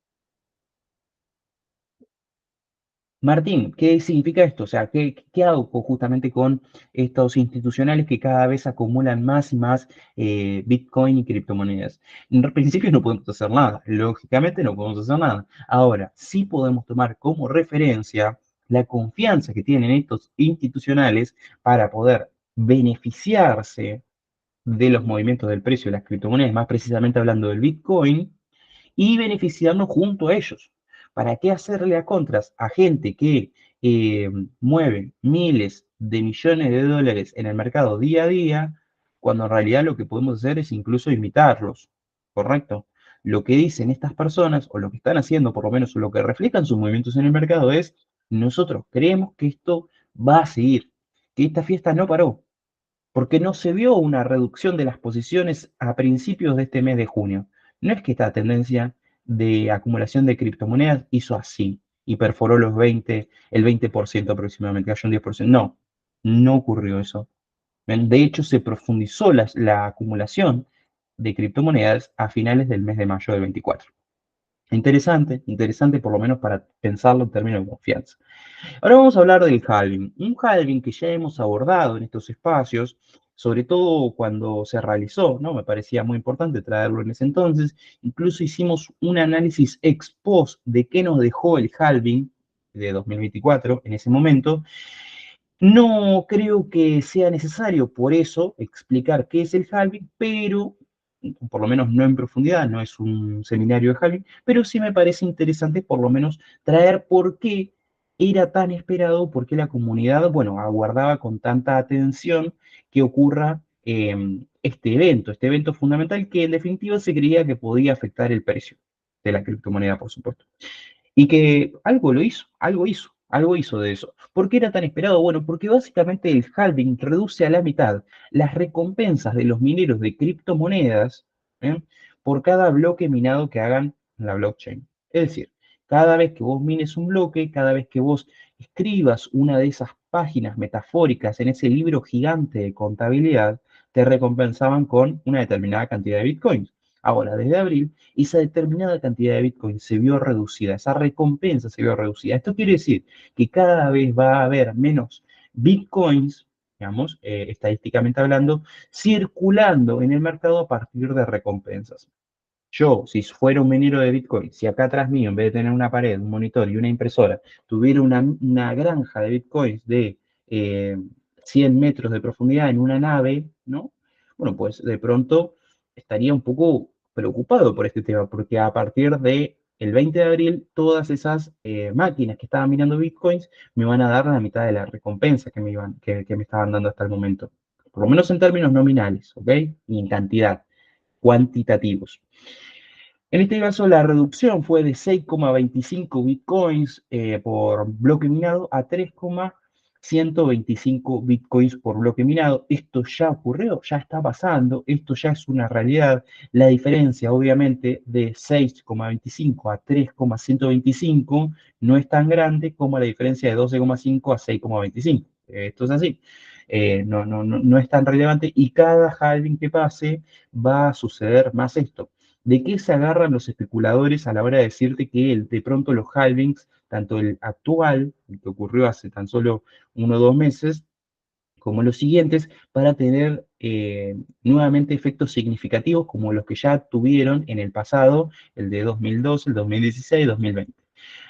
Martín, ¿qué significa esto? O sea, ¿qué hago justamente con estos institucionales que cada vez acumulan más y más Bitcoin y criptomonedas? En principio no podemos hacer nada, lógicamente no podemos hacer nada. Ahora, sí podemos tomar como referencia la confianza que tienen estos institucionales para poder beneficiarse de los movimientos del precio de las criptomonedas, más precisamente hablando del Bitcoin, y beneficiarnos junto a ellos. ¿Para qué hacerle a contras a gente que mueve miles de millones de dólares en el mercado día a día? cuando en realidad lo que podemos hacer es incluso imitarlos, ¿correcto? Lo que dicen estas personas, o lo que están haciendo por lo menos, o lo que reflejan sus movimientos en el mercado es, nosotros creemos que esto va a seguir, que esta fiesta no paró, porque no se vio una reducción de las posiciones a principios de este mes de junio. No es que esta tendencia de acumulación de criptomonedas hizo así y perforó el 20% aproximadamente, cayó un 10%. No, no ocurrió eso. De hecho, se profundizó la acumulación de criptomonedas a finales del mes de mayo del 24. Interesante, interesante por lo menos para pensarlo en términos de confianza. Ahora vamos a hablar del halving. Un halving que ya hemos abordado en estos espacios, sobre todo cuando se realizó, ¿no? Me parecía muy importante traerlo en ese entonces. Incluso hicimos un análisis ex post de qué nos dejó el halving de 2024 en ese momento. No creo que sea necesario por eso explicar qué es el halving, pero por lo menos no en profundidad, no es un seminario de halving, pero sí me parece interesante por lo menos traer por qué era tan esperado, por qué la comunidad, bueno, aguardaba con tanta atención que ocurra este evento fundamental que en definitiva se creía que podía afectar el precio de la criptomoneda, por supuesto. Y que algo lo hizo, algo hizo de eso. ¿Por qué era tan esperado? Bueno, porque básicamente el halving reduce a la mitad las recompensas de los mineros de criptomonedas, ¿eh? Por cada bloque minado que hagan en la blockchain. Es decir, cada vez que vos mines un bloque, cada vez que vos escribas una de esas páginas metafóricas en ese libro gigante de contabilidad, te recompensaban con una determinada cantidad de bitcoins. Ahora, desde abril, esa determinada cantidad de Bitcoin se vio reducida, esa recompensa se vio reducida. Esto quiere decir que cada vez va a haber menos Bitcoins, digamos, estadísticamente hablando, circulando en el mercado a partir de recompensas. Yo, si fuera un minero de Bitcoin, si acá atrás mío, en vez de tener una pared, un monitor y una impresora, tuviera una granja de Bitcoins de eh, 100 metros de profundidad en una nave, ¿no? Bueno, pues de pronto estaría un poco preocupado por este tema, porque a partir de el 20 de abril, todas esas máquinas que estaban minando Bitcoins me van a dar la mitad de la recompensa que me estaban dando hasta el momento. Por lo menos en términos nominales, ¿ok? Y en cantidad, cuantitativos. En este caso, la reducción fue de 6,25 bitcoins por bloque minado a 3,125 bitcoins por bloque minado. Esto ya ocurrió, ya está pasando, esto ya es una realidad. La diferencia, obviamente, de 6,25 a 3,125 no es tan grande como la diferencia de 12,5 a 6,25. Esto es así. No es tan relevante y cada halving que pase va a suceder más esto. ¿De qué se agarran los especuladores a la hora de decirte que de pronto los halvings, tanto el actual, el que ocurrió hace tan solo 1 o 2 meses, como los siguientes, para tener nuevamente efectos significativos como los que ya tuvieron en el pasado, el de 2012, el 2016, 2020?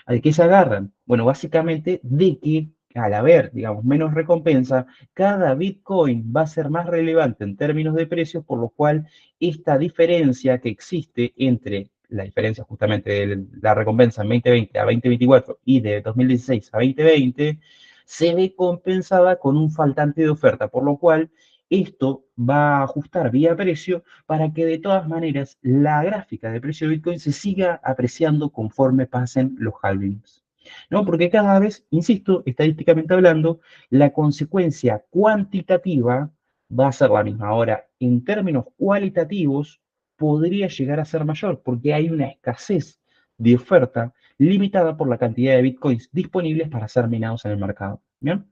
¿De qué se agarran? Bueno, básicamente de que al haber, digamos, menos recompensa, cada Bitcoin va a ser más relevante en términos de precios, por lo cual esta diferencia que existe entre la diferencia justamente de la recompensa en 2020 a 2024 y de 2016 a 2020, se ve compensada con un faltante de oferta, por lo cual esto va a ajustar vía precio para que de todas maneras la gráfica de precio de Bitcoin se siga apreciando conforme pasen los halvings. ¿No? Porque cada vez, insisto, estadísticamente hablando, la consecuencia cuantitativa va a ser la misma. Ahora, en términos cualitativos, podría llegar a ser mayor porque hay una escasez de oferta limitada por la cantidad de bitcoins disponibles para ser minados en el mercado. ¿Bien?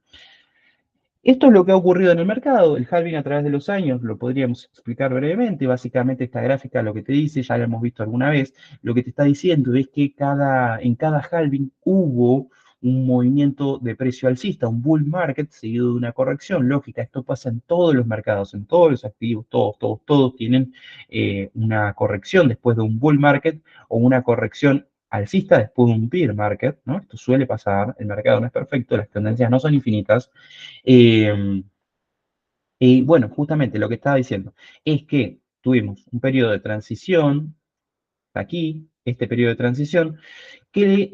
Esto es lo que ha ocurrido en el mercado. El halving a través de los años lo podríamos explicar brevemente. Básicamente esta gráfica lo que te dice, ya lo hemos visto alguna vez, lo que te está diciendo es que en cada halving hubo un movimiento de precio alcista, un bull market seguido de una corrección. Lógica, esto pasa en todos los mercados, en todos los activos, todos tienen una corrección después de un bull market o una corrección alcista después de un bear market, ¿no? Esto suele pasar, el mercado no es perfecto, las tendencias no son infinitas. Eh, y bueno, justamente lo que estaba diciendo es que tuvimos un periodo de transición, aquí, este periodo de transición, que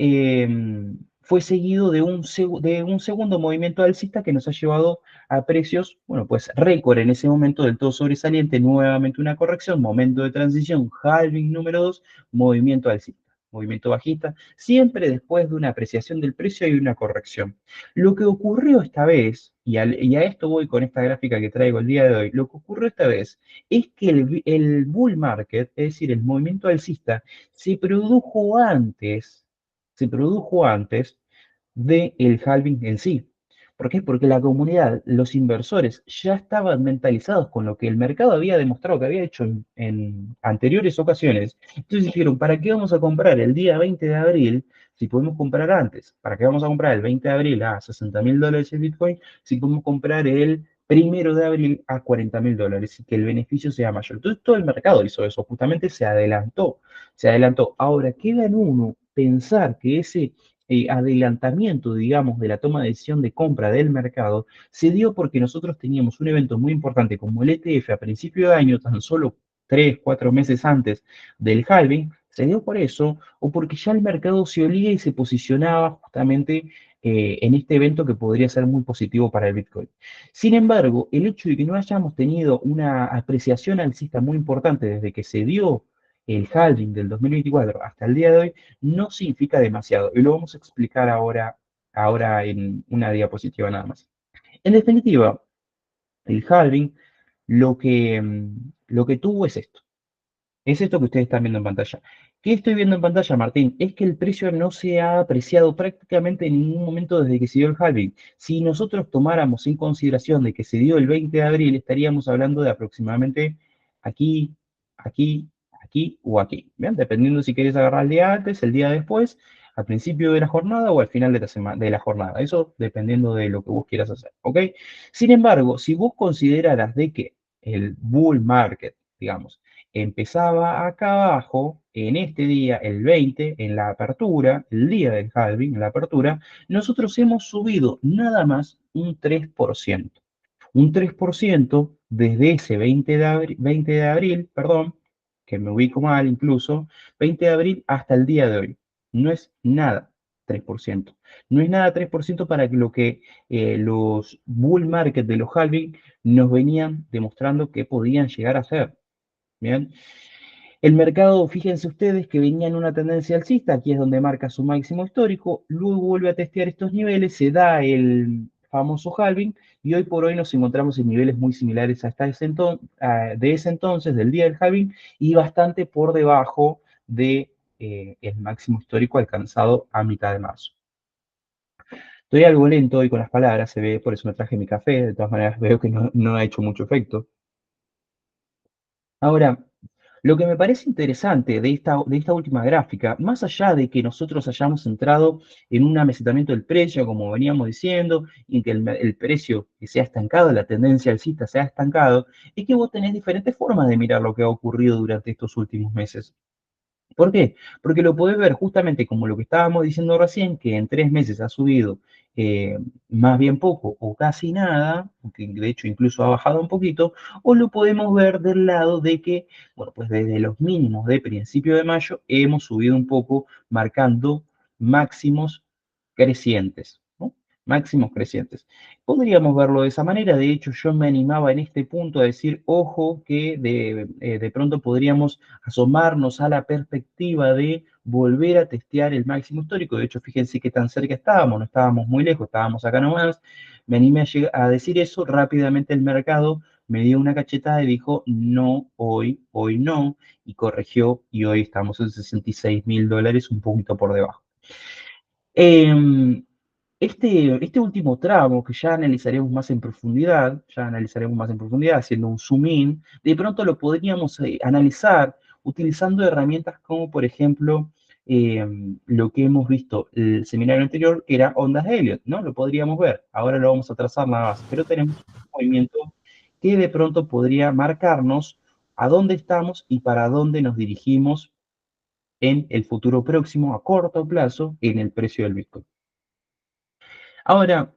fue seguido de un segundo movimiento alcista que nos ha llevado a precios, bueno, pues récord en ese momento del todo sobresaliente, nuevamente una corrección, momento de transición, halving número 2, movimiento alcista, movimiento bajista, siempre después de una apreciación del precio y una corrección. Lo que ocurrió esta vez, y a esto voy con esta gráfica que traigo el día de hoy, lo que ocurrió esta vez es que el bull market, es decir, el movimiento alcista, se produjo antes, se produjo antes del halving en sí. ¿Por qué? Porque la comunidad, los inversores, ya estaban mentalizados con lo que el mercado había demostrado que había hecho en anteriores ocasiones. Entonces dijeron, ¿para qué vamos a comprar el día 20 de abril si podemos comprar antes? ¿Para qué vamos a comprar el 20 de abril a $60.000 el Bitcoin si podemos comprar el 1 de abril a $40.000 y que el beneficio sea mayor? Entonces todo el mercado hizo eso, justamente se adelantó, se adelantó. Ahora, queda en uno pensar que ese adelantamiento, digamos, de la toma de decisión de compra del mercado se dio porque nosotros teníamos un evento muy importante como el ETF a principio de año, tan solo 3, 4 meses antes del halving, se dio por eso o porque ya el mercado se olía y se posicionaba justamente en este evento que podría ser muy positivo para el Bitcoin. Sin embargo, el hecho de que no hayamos tenido una apreciación alcista muy importante desde que se dio el halving del 2024 hasta el día de hoy, no significa demasiado. Y lo vamos a explicar ahora en una diapositiva nada más. En definitiva, el halving lo que tuvo es esto. Es esto que ustedes están viendo en pantalla. ¿Qué estoy viendo en pantalla, Martín? Es que el precio no se ha apreciado prácticamente en ningún momento desde que se dio el halving. Si nosotros tomáramos en consideración de que se dio el 20 de abril, estaríamos hablando de aproximadamente aquí, aquí, aquí o aquí. ¿Bien? Dependiendo si quieres agarrar el día antes, el día después, al principio de la jornada o al final de la semana, de la jornada. Eso dependiendo de lo que vos quieras hacer. ¿Ok? Sin embargo, si vos consideraras de que el bull market, digamos, empezaba acá abajo, en este día, el 20, en la apertura, el día del halving, en la apertura, nosotros hemos subido nada más un 3%. Un 3% desde ese 20 de abril, perdón, que me ubico mal incluso, 20 de abril hasta el día de hoy. No es nada 3%. No es nada 3% para lo que los bull market de los halving nos venían demostrando que podían llegar a ser. Bien, el mercado, fíjense ustedes que venía en una tendencia alcista, aquí es donde marca su máximo histórico, luego vuelve a testear estos niveles, se da el famoso halving y hoy por hoy nos encontramos en niveles muy similares hasta de ese entonces, del día del halving, y bastante por debajo de el máximo histórico alcanzado a mitad de marzo. Estoy algo lento hoy con las palabras, se ve, por eso me traje mi café, de todas maneras veo que no ha hecho mucho efecto. Ahora, lo que me parece interesante de esta última gráfica, más allá de que nosotros hayamos entrado en un amesetamiento del precio, como veníamos diciendo, y que el precio que se ha estancado, la tendencia alcista se ha estancado, es que vos tenés diferentes formas de mirar lo que ha ocurrido durante estos últimos meses. ¿Por qué? Porque lo podés ver justamente como lo que estábamos diciendo recién, que en 3 meses ha subido más bien poco o casi nada, que de hecho incluso ha bajado un poquito, o lo podemos ver del lado de que, bueno, pues desde los mínimos de principio de mayo hemos subido un poco, marcando máximos crecientes, ¿no? Máximos crecientes. Podríamos verlo de esa manera, de hecho yo me animaba en este punto a decir, ojo, que de pronto podríamos asomarnos a la perspectiva de volver a testear el máximo histórico. De hecho, fíjense qué tan cerca estábamos, no estábamos muy lejos, estábamos acá nomás. Me animé a decir eso, rápidamente el mercado me dio una cachetada y dijo, no, hoy no, y corrigió, y hoy estamos en $66.000, un poquito por debajo. Em, este último tramo, que ya analizaremos más en profundidad, haciendo un zoom in, de pronto lo podríamos analizar utilizando herramientas como, por ejemplo, lo que hemos visto el seminario anterior, que era ondas de Elliott, ¿no? Lo podríamos ver. Ahora lo vamos a trazar nada más, pero tenemos un movimiento que de pronto podría marcarnos a dónde estamos y para dónde nos dirigimos en el futuro próximo, a corto plazo, en el precio del Bitcoin. Ahora,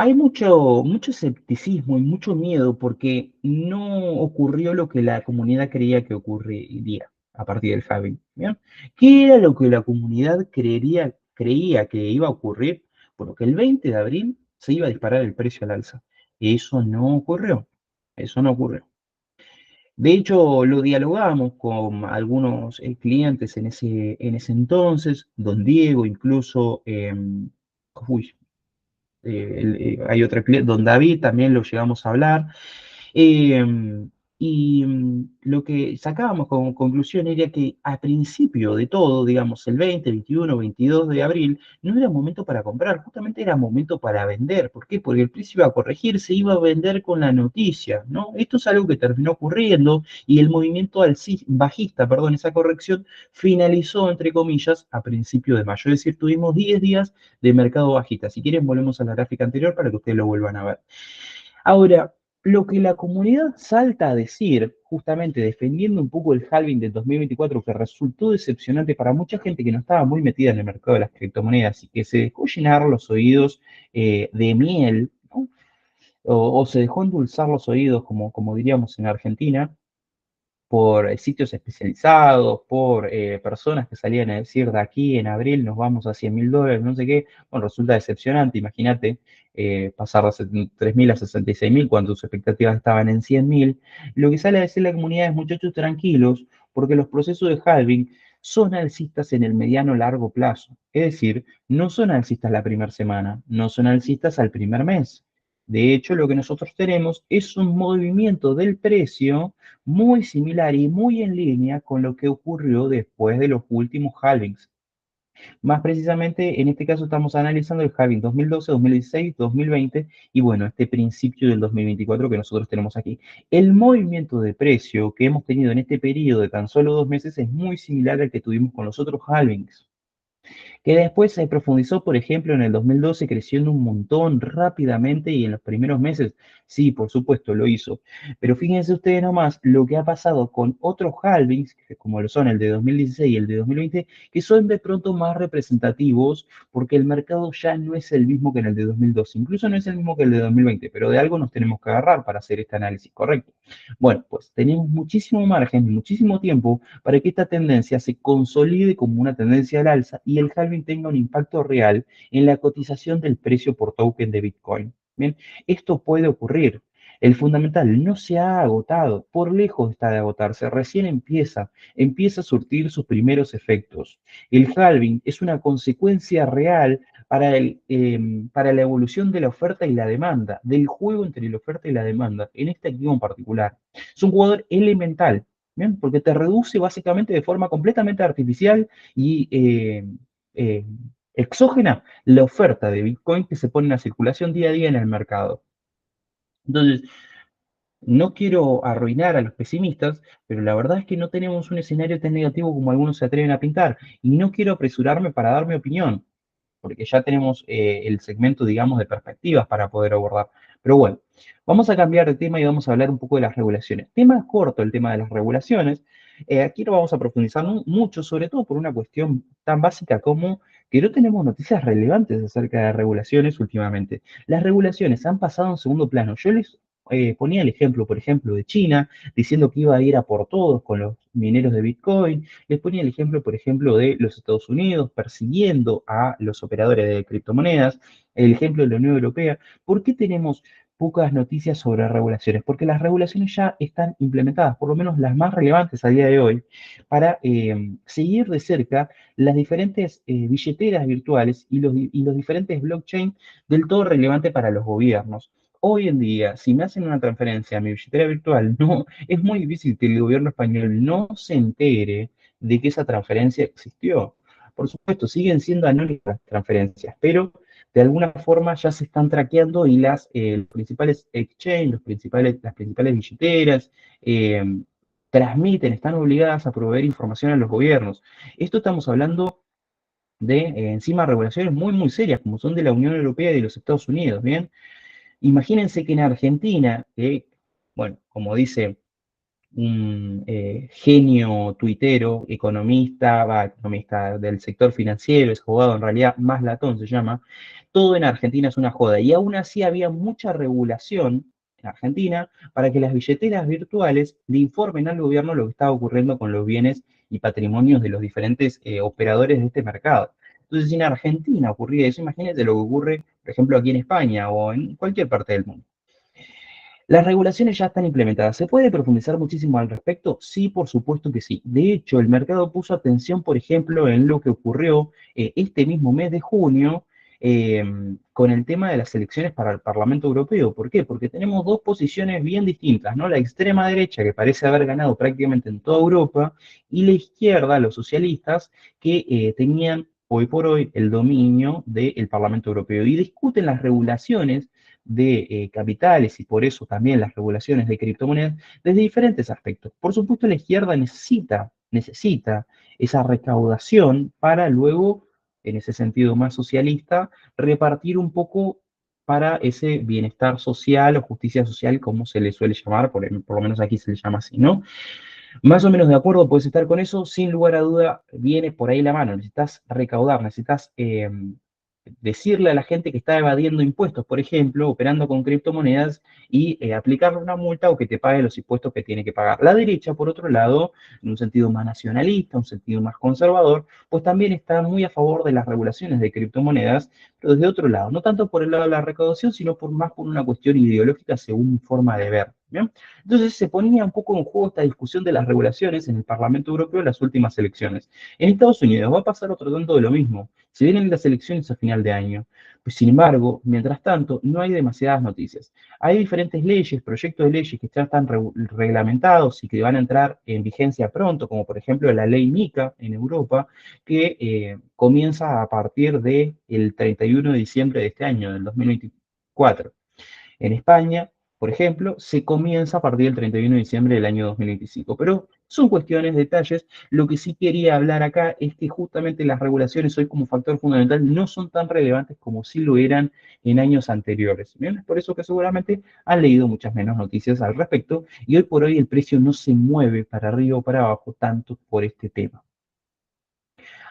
hay mucho escepticismo y mucho miedo porque no ocurrió lo que la comunidad creía que ocurriría a partir del halving. ¿Bien? ¿Qué era lo que la comunidad creía que iba a ocurrir, bueno, que el 20 de abril se iba a disparar el precio al alza. Y eso no ocurrió. Eso no ocurrió. De hecho, lo dialogamos con algunos clientes en ese entonces, don Diego, incluso, uy, hay otro cliente, don David, también lo llegamos a hablar. Eh, lo que sacábamos como conclusión era que a principio de todo, digamos, el 20, 21, 22 de abril, no era momento para comprar, justamente era momento para vender. ¿Por qué? Porque el precio iba a corregir, se iba a vender con la noticia, ¿no? Esto es algo que terminó ocurriendo y el movimiento bajista, perdón, esa corrección finalizó, entre comillas, a principio de mayo. Es decir, tuvimos 10 días de mercado bajista. Si quieren, volvemos a la gráfica anterior para que ustedes lo vuelvan a ver. Ahora, lo que la comunidad salta a decir, justamente defendiendo un poco el halving del 2024, que resultó decepcionante para mucha gente que no estaba muy metida en el mercado de las criptomonedas y que se dejó llenar los oídos de miel, ¿no? O se dejó endulzar los oídos, como diríamos en Argentina, por sitios especializados, por personas que salían a decir de aquí en abril nos vamos a $100.000, no sé qué. Bueno, resulta decepcionante, imagínate, pasar de 3.000 a 66.000 cuando sus expectativas estaban en 100.000. Lo que sale a decir la comunidad es, muchachos, tranquilos, porque los procesos de halving son alcistas en el mediano largo plazo. Es decir, no son alcistas la primera semana, no son alcistas al primer mes. De hecho, lo que nosotros tenemos es un movimiento del precio muy similar y muy en línea con lo que ocurrió después de los últimos halvings. Más precisamente, en este caso estamos analizando el halving 2012, 2016, 2020 y bueno, este principio del 2024 que nosotros tenemos aquí. El movimiento de precio que hemos tenido en este periodo de tan solo 2 meses es muy similar al que tuvimos con los otros halvings, que después se profundizó, por ejemplo, en el 2012, creciendo un montón rápidamente y en los primeros meses, sí, por supuesto, lo hizo. Pero fíjense ustedes nomás lo que ha pasado con otros halvings, como lo son el de 2016 y el de 2020, que son de pronto más representativos porque el mercado ya no es el mismo que en el de 2012, incluso no es el mismo que el de 2020, pero de algo nos tenemos que agarrar para hacer este análisis correcto. Bueno, pues tenemos muchísimo margen, muchísimo tiempo para que esta tendencia se consolide como una tendencia al alza y el halving tenga un impacto real en la cotización del precio por token de Bitcoin. Bien, esto puede ocurrir. El fundamental no se ha agotado, por lejos está de agotarse, recién empieza a surtir sus primeros efectos. El halving es una consecuencia real para la evolución de la oferta y la demanda, del juego entre la oferta y la demanda, en este activo en particular. Es un jugador elemental, ¿bien? Porque te reduce básicamente de forma completamente artificial y eh, exógena la oferta de Bitcoin que se pone en circulación día a día en el mercado. Entonces, no quiero arruinar a los pesimistas, pero la verdad es que no tenemos un escenario tan negativo como algunos se atreven a pintar. Y no quiero apresurarme para dar mi opinión, porque ya tenemos el segmento, digamos, de perspectivas para poder abordar. Pero bueno, vamos a cambiar de tema y vamos a hablar un poco de las regulaciones. Tema corto el tema de las regulaciones. Aquí no vamos a profundizar mucho, sobre todo por una cuestión tan básica como que no tenemos noticias relevantes acerca de regulaciones últimamente. Las regulaciones han pasado en segundo plano. Yo les ponía el ejemplo, por ejemplo, de China, diciendo que iba a ir a por todos con los mineros de Bitcoin. Les ponía el ejemplo, por ejemplo, de los Estados Unidos persiguiendo a los operadores de criptomonedas, el ejemplo de la Unión Europea. ¿Por qué tenemos pocas noticias sobre regulaciones? Porque las regulaciones ya están implementadas, por lo menos las más relevantes a día de hoy, para seguir de cerca las diferentes billeteras virtuales y los diferentes blockchain del todo relevante para los gobiernos. Hoy en día, si me hacen una transferencia a mi billetera virtual, no, es muy difícil que el gobierno español no se entere de que esa transferencia existió. Por supuesto, siguen siendo anónimas las transferencias, pero de alguna forma ya se están traqueando y los principales exchange, las principales billeteras, eh, transmiten, están obligadas a proveer información a los gobiernos. Esto estamos hablando de encima regulaciones muy, muy serias, como son de la Unión Europea y de los Estados Unidos, ¿bien? Imagínense que en Argentina, bueno, como dice un genio tuitero, economista del sector financiero, es abogado en realidad, más latón se llama, todo en Argentina es una joda. Y aún así había mucha regulación en Argentina para que las billeteras virtuales le informen al gobierno lo que estaba ocurriendo con los bienes y patrimonios de los diferentes operadores de este mercado. Entonces, si en Argentina ocurría eso, imagínate lo que ocurre, por ejemplo, aquí en España o en cualquier parte del mundo. Las regulaciones ya están implementadas. ¿Se puede profundizar muchísimo al respecto? Sí, por supuesto que sí. De hecho, el mercado puso atención, por ejemplo, en lo que ocurrió este mismo mes de junio eh, con el tema de las elecciones para el Parlamento Europeo. ¿Por qué? Porque tenemos dos posiciones bien distintas, ¿no? La extrema derecha, que parece haber ganado prácticamente en toda Europa, y la izquierda, los socialistas, que tenían hoy por hoy el dominio del Parlamento Europeo y discuten las regulaciones de capitales y por eso también las regulaciones de criptomonedas desde diferentes aspectos. Por supuesto, la izquierda necesita esa recaudación para luego, en ese sentido más socialista, repartir un poco para ese bienestar social o justicia social, como se le suele llamar, por lo menos aquí se le llama así, ¿no? Más o menos de acuerdo puedes estar con eso, sin lugar a duda viene por ahí la mano, necesitas recaudar, necesitas decirle a la gente que está evadiendo impuestos, por ejemplo, operando con criptomonedas y aplicarle una multa o que te pague los impuestos que tiene que pagar. La derecha, por otro lado, en un sentido más nacionalista, un sentido más conservador, pues también está muy a favor de las regulaciones de criptomonedas, pero desde otro lado, no tanto por el lado de la recaudación, sino más por una cuestión ideológica según mi forma de ver. ¿Bien? Entonces se ponía un poco en juego esta discusión de las regulaciones en el Parlamento Europeo en las últimas elecciones. En Estados Unidos va a pasar otro tanto de lo mismo. Se vienen las elecciones a final de año. Pues, sin embargo, mientras tanto, no hay demasiadas noticias. Hay diferentes leyes, proyectos de leyes que ya están reglamentados y que van a entrar en vigencia pronto, como por ejemplo la ley MiCA en Europa, que comienza a partir del 31 de diciembre de este año, del 2024. En España, por ejemplo, se comienza a partir del 31 de diciembre del año 2025. Pero son cuestiones, detalles. Lo que sí quería hablar acá es que justamente las regulaciones hoy como factor fundamental no son tan relevantes como sí lo eran en años anteriores. ¿Bien? Es por eso que seguramente han leído muchas menos noticias al respecto y hoy por hoy el precio no se mueve para arriba o para abajo tanto por este tema.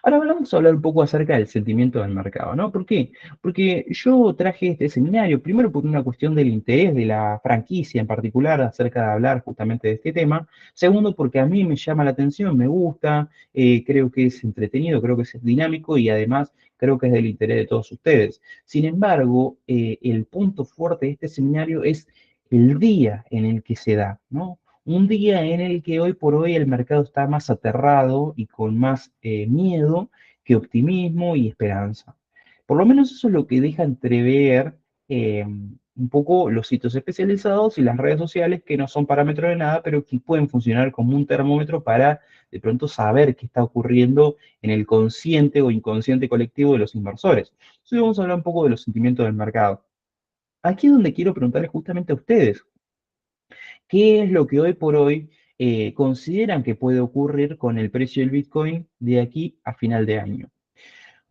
Ahora vamos a hablar un poco acerca del sentimiento del mercado, ¿no? ¿Por qué? Porque yo traje este seminario, primero por una cuestión del interés de la franquicia en particular acerca de hablar justamente de este tema, segundo porque a mí me llama la atención, me gusta, creo que es entretenido, creo que es dinámico y además creo que es del interés de todos ustedes. Sin embargo, el punto fuerte de este seminario es el día en el que se da, ¿no? Un día en el que hoy por hoy el mercado está más aterrado y con más miedo que optimismo y esperanza. Por lo menos eso es lo que deja entrever un poco los sitios especializados y las redes sociales que no son parámetros de nada, pero que pueden funcionar como un termómetro para de pronto saber qué está ocurriendo en el consciente o inconsciente colectivo de los inversores. Entonces vamos a hablar un poco de los sentimientos del mercado. Aquí es donde quiero preguntarles justamente a ustedes. ¿Qué es lo que hoy por hoy consideran que puede ocurrir con el precio del Bitcoin de aquí a final de año?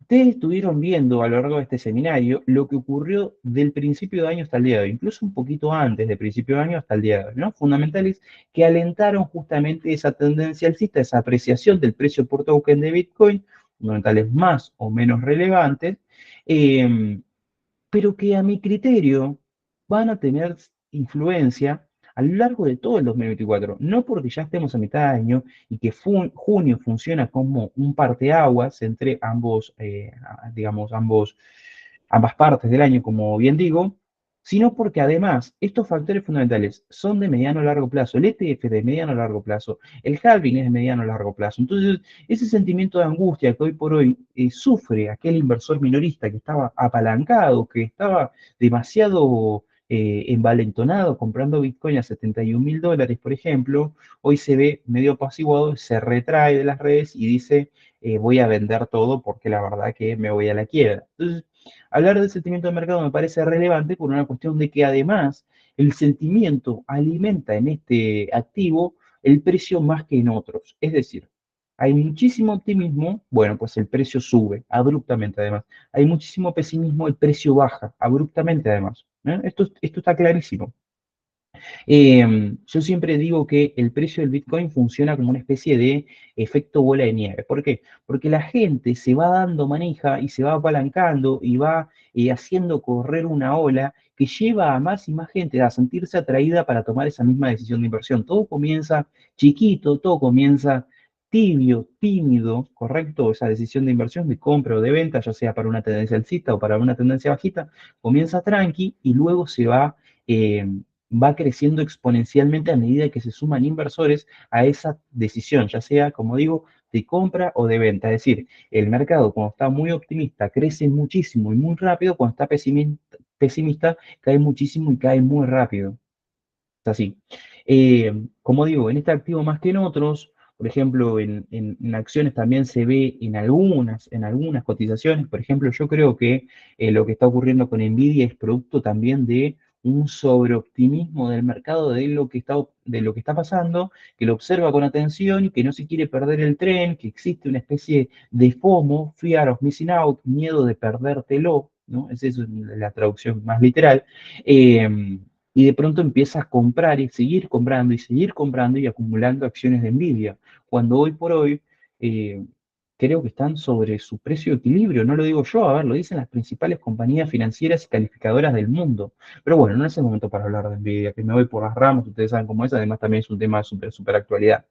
Ustedes estuvieron viendo a lo largo de este seminario lo que ocurrió del principio de año hasta el día de hoy, incluso un poquito antes del principio de año hasta el día de hoy, ¿no? Fundamentales que alentaron justamente esa tendencia alcista, esa apreciación del precio por token de Bitcoin, fundamentales más o menos relevantes, eh, pero que a mi criterio van a tener influencia a lo largo de todo el 2024. No porque ya estemos a mitad de año y que junio funciona como un parteaguas entre ambos, digamos, ambas partes del año, como bien digo, sino porque además estos factores fundamentales son de mediano a largo plazo. El ETF es de mediano a largo plazo, el halving es de mediano a largo plazo. Entonces, ese sentimiento de angustia que hoy por hoy sufre aquel inversor minorista que estaba apalancado, que estaba demasiado envalentonado comprando Bitcoin a $71.000, por ejemplo, hoy se ve medio apaciguado, se retrae de las redes y dice, voy a vender todo porque la verdad que me voy a la quiebra. Entonces, hablar del sentimiento de mercado me parece relevante por una cuestión de que además el sentimiento alimenta en este activo el precio más que en otros. Es decir, hay muchísimo optimismo, bueno, pues el precio sube abruptamente además. Hay muchísimo pesimismo, el precio baja abruptamente además. ¿Eh? Esto está clarísimo. Yo siempre digo que el precio del Bitcoin funciona como una especie de efecto bola de nieve. ¿Por qué? Porque la gente se va dando manija y se va apalancando y va haciendo correr una ola que lleva a más y más gente a sentirse atraída para tomar esa misma decisión de inversión. Todo comienza chiquito, todo comienza tibio, tímido, ¿correcto? Esa decisión de inversión, de compra o de venta, ya sea para una tendencia alcista o para una tendencia bajista, comienza tranqui y luego va creciendo exponencialmente a medida que se suman inversores a esa decisión, ya sea, como digo, de compra o de venta. Es decir, el mercado cuando está muy optimista crece muchísimo y muy rápido, cuando está pesimista cae muchísimo y cae muy rápido. Es así. Como digo, en este activo más que en otros, por ejemplo, en acciones también se ve en algunas cotizaciones. Por ejemplo, yo creo que lo que está ocurriendo con Nvidia es producto también de un sobreoptimismo del mercado de lo que está pasando, que lo observa con atención y que no se quiere perder el tren, que existe una especie de FOMO, Fear of Missing Out, miedo de perdértelo, ¿no? Esa es la traducción más literal. Eh, y de pronto empieza a comprar y seguir comprando y seguir comprando y acumulando acciones de Nvidia, cuando hoy por hoy eh, creo que están sobre su precio de equilibrio. No lo digo yo, a ver, lo dicen las principales compañías financieras y calificadoras del mundo. Pero bueno, no es el momento para hablar de Nvidia, que me voy por las ramas, ustedes saben cómo es, además también es un tema de súper actualidad.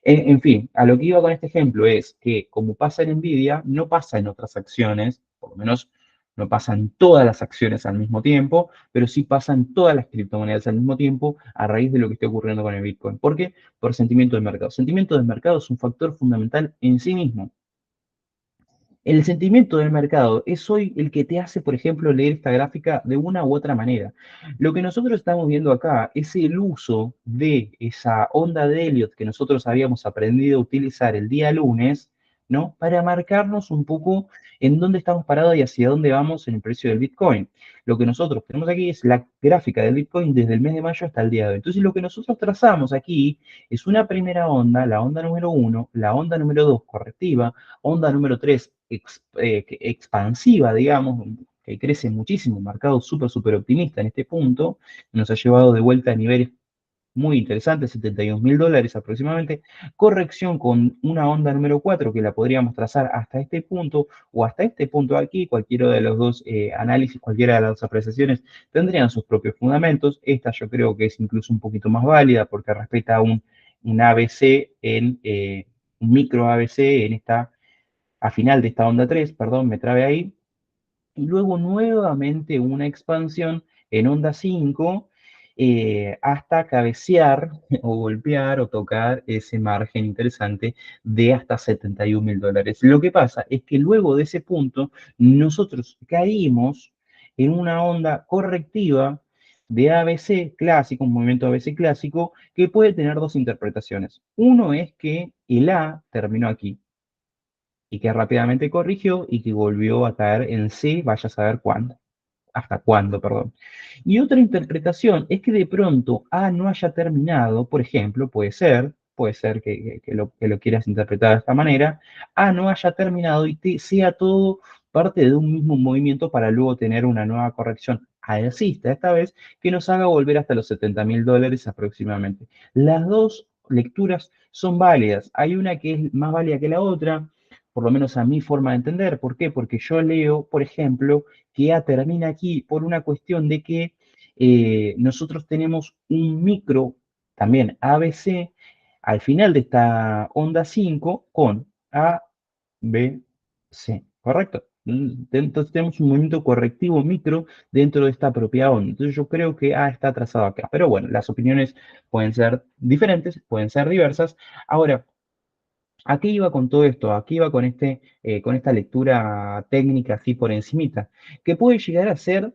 En fin, a lo que iba con este ejemplo es que, como pasa en Nvidia, no pasa en otras acciones, por lo menos no pasan todas las acciones al mismo tiempo, pero sí pasan todas las criptomonedas al mismo tiempo a raíz de lo que esté ocurriendo con el Bitcoin. ¿Por qué? Por sentimiento del mercado. Sentimiento del mercado es un factor fundamental en sí mismo. El sentimiento del mercado es hoy el que te hace, por ejemplo, leer esta gráfica de una u otra manera. Lo que nosotros estamos viendo acá es el uso de esa onda de Elliott que nosotros habíamos aprendido a utilizar el día lunes, ¿no? Para marcarnos un poco en dónde estamos parados y hacia dónde vamos en el precio del Bitcoin. Lo que nosotros tenemos aquí es la gráfica del Bitcoin desde el mes de mayo hasta el día de hoy. Entonces, lo que nosotros trazamos aquí es una primera onda, la onda número uno, la onda número dos correctiva, onda número 3 expansiva, digamos, que crece muchísimo, mercado súper optimista en este punto, nos ha llevado de vuelta a niveles muy interesantes, $72.000 aproximadamente, corrección con una onda número 4 que la podríamos trazar hasta este punto o hasta este punto aquí, cualquiera de los dos análisis, cualquiera de las dos apreciaciones tendrían sus propios fundamentos. Esta yo creo que es incluso un poquito más válida porque respeta un ABC un micro ABC en a final de esta onda 3, perdón, me trabé ahí, y luego nuevamente una expansión en onda 5 hasta cabecear o golpear o tocar ese margen interesante de hasta $71.000. Lo que pasa es que luego de ese punto nosotros caímos en una onda correctiva de ABC clásico, un movimiento ABC clásico, que puede tener dos interpretaciones. Uno es que el A terminó aquí, y que rápidamente corrigió y que volvió a caer en C, vaya a saber cuándo, hasta cuándo, perdón. Y otra interpretación es que de pronto A no haya terminado, por ejemplo, puede ser que lo quieras interpretar de esta manera, A no haya terminado y sea todo parte de un mismo movimiento para luego tener una nueva corrección alcista, esta vez, que nos haga volver hasta los $70.000 aproximadamente. Las dos lecturas son válidas. Hay una que es más válida que la otra, por lo menos a mi forma de entender. ¿Por qué? Porque yo leo, por ejemplo, que A termina aquí por una cuestión de que nosotros tenemos un micro, también ABC, al final de esta onda 5 con A, B, C, ¿correcto? Entonces tenemos un movimiento correctivo micro dentro de esta propia onda. Entonces yo creo que A está trazado acá. Pero bueno, las opiniones pueden ser diferentes, pueden ser diversas. Ahora, ¿a qué iba con todo esto? ¿A qué iba con esta lectura técnica así por encimita? Que puede llegar a ser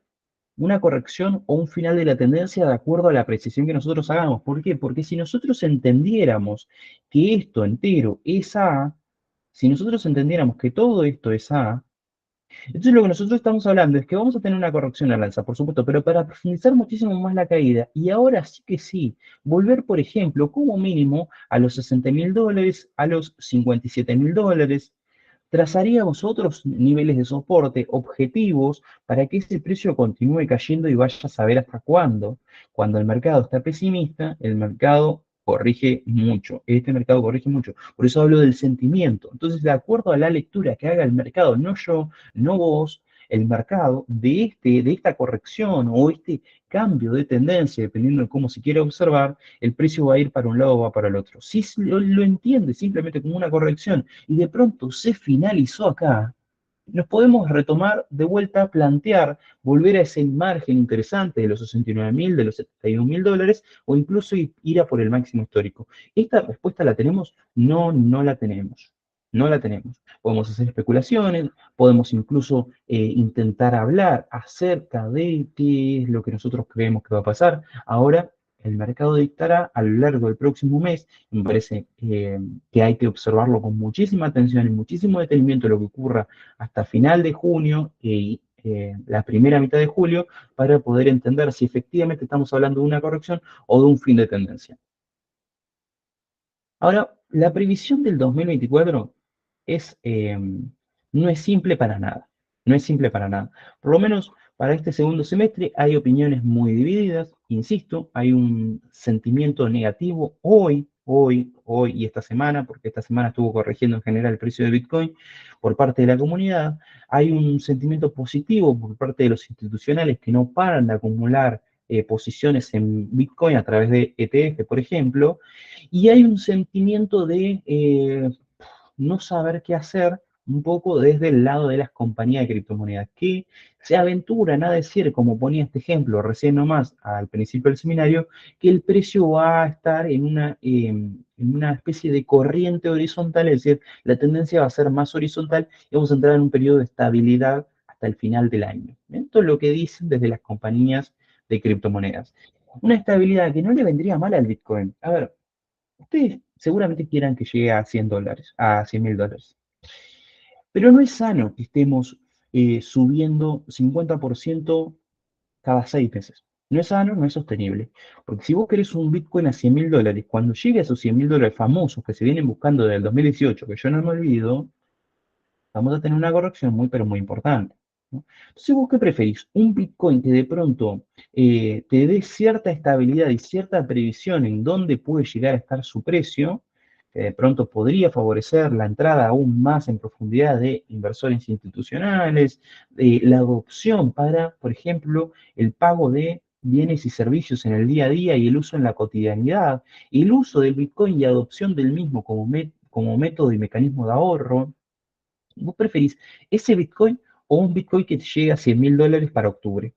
una corrección o un final de la tendencia de acuerdo a la precisión que nosotros hagamos. ¿Por qué? Porque si nosotros entendiéramos que esto entero es A, si nosotros entendiéramos que todo esto es A, entonces lo que nosotros estamos hablando es que vamos a tener una corrección al alza, por supuesto, pero para profundizar muchísimo más la caída, y ahora sí que sí, volver, por ejemplo, como mínimo a los $60.000, a los $57.000, trazaríamos otros niveles de soporte objetivos para que ese precio continúe cayendo y vaya a saber hasta cuándo. Cuando el mercado está pesimista, el mercado corrige mucho. Este mercado corrige mucho. Por eso hablo del sentimiento. Entonces, de acuerdo a la lectura que haga el mercado, no yo, no vos, el mercado de esta corrección o este cambio de tendencia, dependiendo de cómo se quiera observar, el precio va a ir para un lado o va para el otro. Si lo entiende simplemente como una corrección y de pronto se finalizó acá, nos podemos retomar de vuelta, plantear, volver a ese margen interesante de los 69.000, de los 71.000 dólares, o incluso ir a por el máximo histórico. ¿Esta respuesta la tenemos? No, no la tenemos. No la tenemos. Podemos hacer especulaciones, podemos incluso intentar hablar acerca de qué es lo que nosotros creemos que va a pasar. Ahora, el mercado dictará a lo largo del próximo mes. Me parece que hay que observarlo con muchísima atención y muchísimo detenimiento lo que ocurra hasta final de junio y la primera mitad de julio para poder entender si efectivamente estamos hablando de una corrección o de un fin de tendencia. Ahora, la previsión del 2024 es, no es simple para nada. No es simple para nada. Por lo menos para este segundo semestre hay opiniones muy divididas. Insisto, hay un sentimiento negativo hoy y esta semana, porque esta semana estuvo corrigiendo en general el precio de Bitcoin por parte de la comunidad. Hay un sentimiento positivo por parte de los institucionales que no paran de acumular posiciones en Bitcoin a través de ETF, por ejemplo, y hay un sentimiento de no saber qué hacer un poco desde el lado de las compañías de criptomonedas, que se aventuran a decir, como ponía este ejemplo recién nomás al principio del seminario, que el precio va a estar en una especie de corriente horizontal, es decir, la tendencia va a ser más horizontal y vamos a entrar en un periodo de estabilidad hasta el final del año. Esto es lo que dicen desde las compañías de criptomonedas. Una estabilidad que no le vendría mal al Bitcoin. A ver, ustedes seguramente quieran que llegue a $100, a $100.000. Pero no es sano que estemos subiendo 50% cada 6 meses. No es sano, no es sostenible. Porque si vos querés un Bitcoin a $100.000, cuando llegue a esos $100.000 famosos que se vienen buscando desde el 2018, que yo no me olvido, vamos a tener una corrección muy, pero muy importante, ¿no? Entonces, ¿vos qué preferís? Un Bitcoin que de pronto te dé cierta estabilidad y cierta previsión en dónde puede llegar a estar su precio, que de pronto podría favorecer la entrada aún más en profundidad de inversores institucionales, la adopción para, por ejemplo, el pago de bienes y servicios en el día a día y el uso en la cotidianidad, el uso del Bitcoin y adopción del mismo como método y mecanismo de ahorro. ¿Vos preferís ese Bitcoin o un Bitcoin que te llegue a $100.000 para octubre?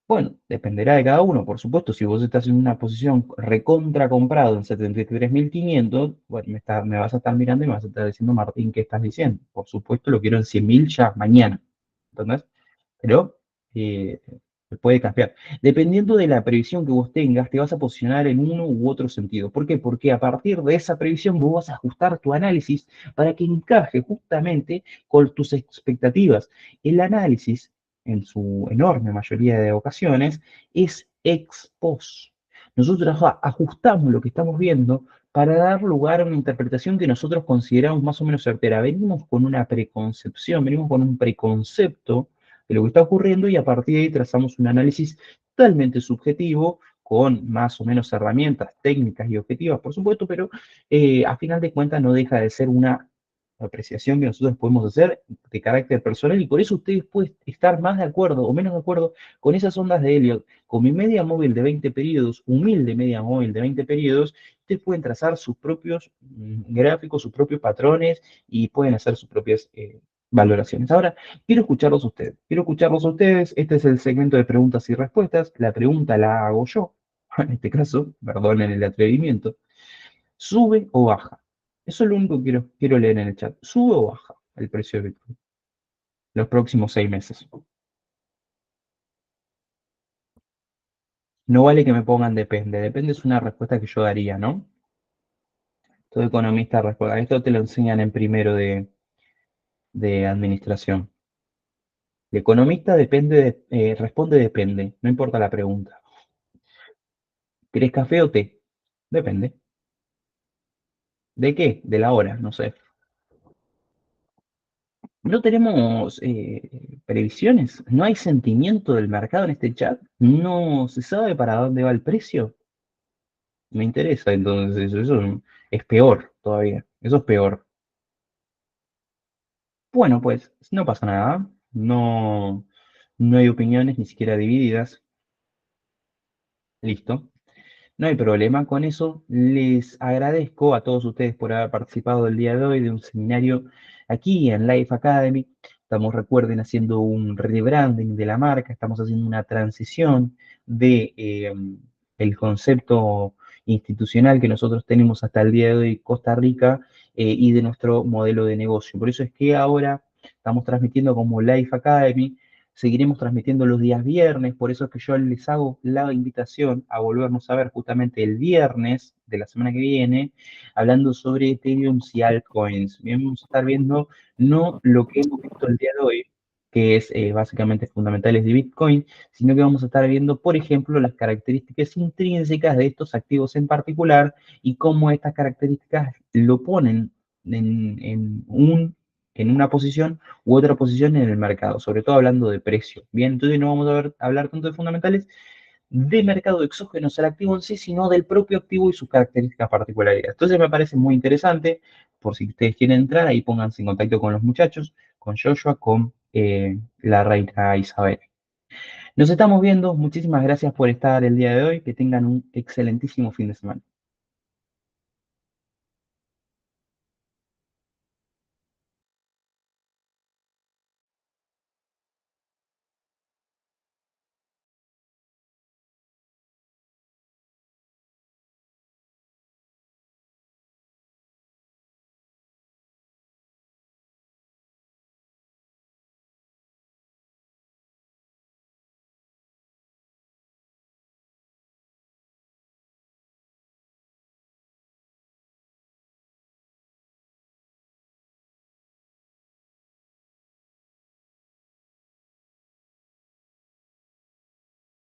Bueno, dependerá de cada uno, por supuesto. Si vos estás en una posición recontra comprado en 73.500, bueno, me vas a estar mirando y me vas a estar diciendo, Martín, ¿qué estás diciendo? Por supuesto, lo quiero en 100.000 ya, mañana. ¿Entendés? Pero eh, puede cambiar. Dependiendo de la previsión que vos tengas, te vas a posicionar en uno u otro sentido. ¿Por qué? Porque a partir de esa previsión vos vas a ajustar tu análisis para que encaje justamente con tus expectativas. El análisis, en su enorme mayoría de ocasiones, es ex post. Nosotros ajustamos lo que estamos viendo para dar lugar a una interpretación que nosotros consideramos más o menos certera. Venimos con una preconcepción, venimos con un preconcepto de lo que está ocurriendo y a partir de ahí trazamos un análisis totalmente subjetivo con más o menos herramientas técnicas y objetivas, por supuesto, pero a final de cuentas no deja de ser una apreciación que nosotros podemos hacer de carácter personal y por eso ustedes pueden estar más de acuerdo o menos de acuerdo con esas ondas de Elliot. Con mi media móvil de 20 periodos, humilde media móvil de 20 periodos, ustedes pueden trazar sus propios gráficos, sus propios patrones y pueden hacer sus propias valoraciones. Ahora, quiero escucharlos a ustedes. Quiero escucharlos a ustedes. Este es el segmento de preguntas y respuestas. La pregunta la hago yo. En este caso, perdonen el atrevimiento. ¿Sube o baja? Eso es lo único que quiero leer en el chat. ¿Sube o baja el precio de Bitcoin los próximos 6 meses? No vale que me pongan depende. Depende es una respuesta que yo daría, ¿no? Todo economista respuesta. Esto te lo enseñan en primero de administración. El economista responde depende, no importa la pregunta. ¿Querés café o té? Depende. ¿De qué? De la hora, no sé. No tenemos previsiones, no hay sentimiento del mercado en este chat, no se sabe para dónde va el precio. Me interesa, entonces eso es peor todavía, eso es peor. Bueno, pues no pasa nada. No, no hay opiniones ni siquiera divididas. Listo. No hay problema con eso. Les agradezco a todos ustedes por haber participado el día de hoy de un seminario aquí en Life Academy. Estamos, recuerden, haciendo un rebranding de la marca, estamos haciendo una transición de el concepto institucional que nosotros tenemos hasta el día de hoy Costa Rica y de nuestro modelo de negocio. Por eso es que ahora estamos transmitiendo como Life Academy. Seguiremos transmitiendo los días viernes, por eso es que yo les hago la invitación a volvernos a ver justamente el viernes de la semana que viene, hablando sobre Ethereum y altcoins. Bien, vamos a estar viendo no lo que hemos visto el día de hoy, que es básicamente fundamentales de Bitcoin, sino que vamos a estar viendo, por ejemplo, las características intrínsecas de estos activos en particular y cómo estas características lo ponen en una posición u otra posición en el mercado, sobre todo hablando de precio. Bien, entonces no vamos a hablar tanto de fundamentales de mercado exógenos al activo en sí, sino del propio activo y sus características particulares. Entonces me parece muy interesante, por si ustedes quieren entrar, ahí pónganse en contacto con los muchachos, con Joshua, con la reina Isabel. Nos estamos viendo, muchísimas gracias por estar el día de hoy, que tengan un excelentísimo fin de semana.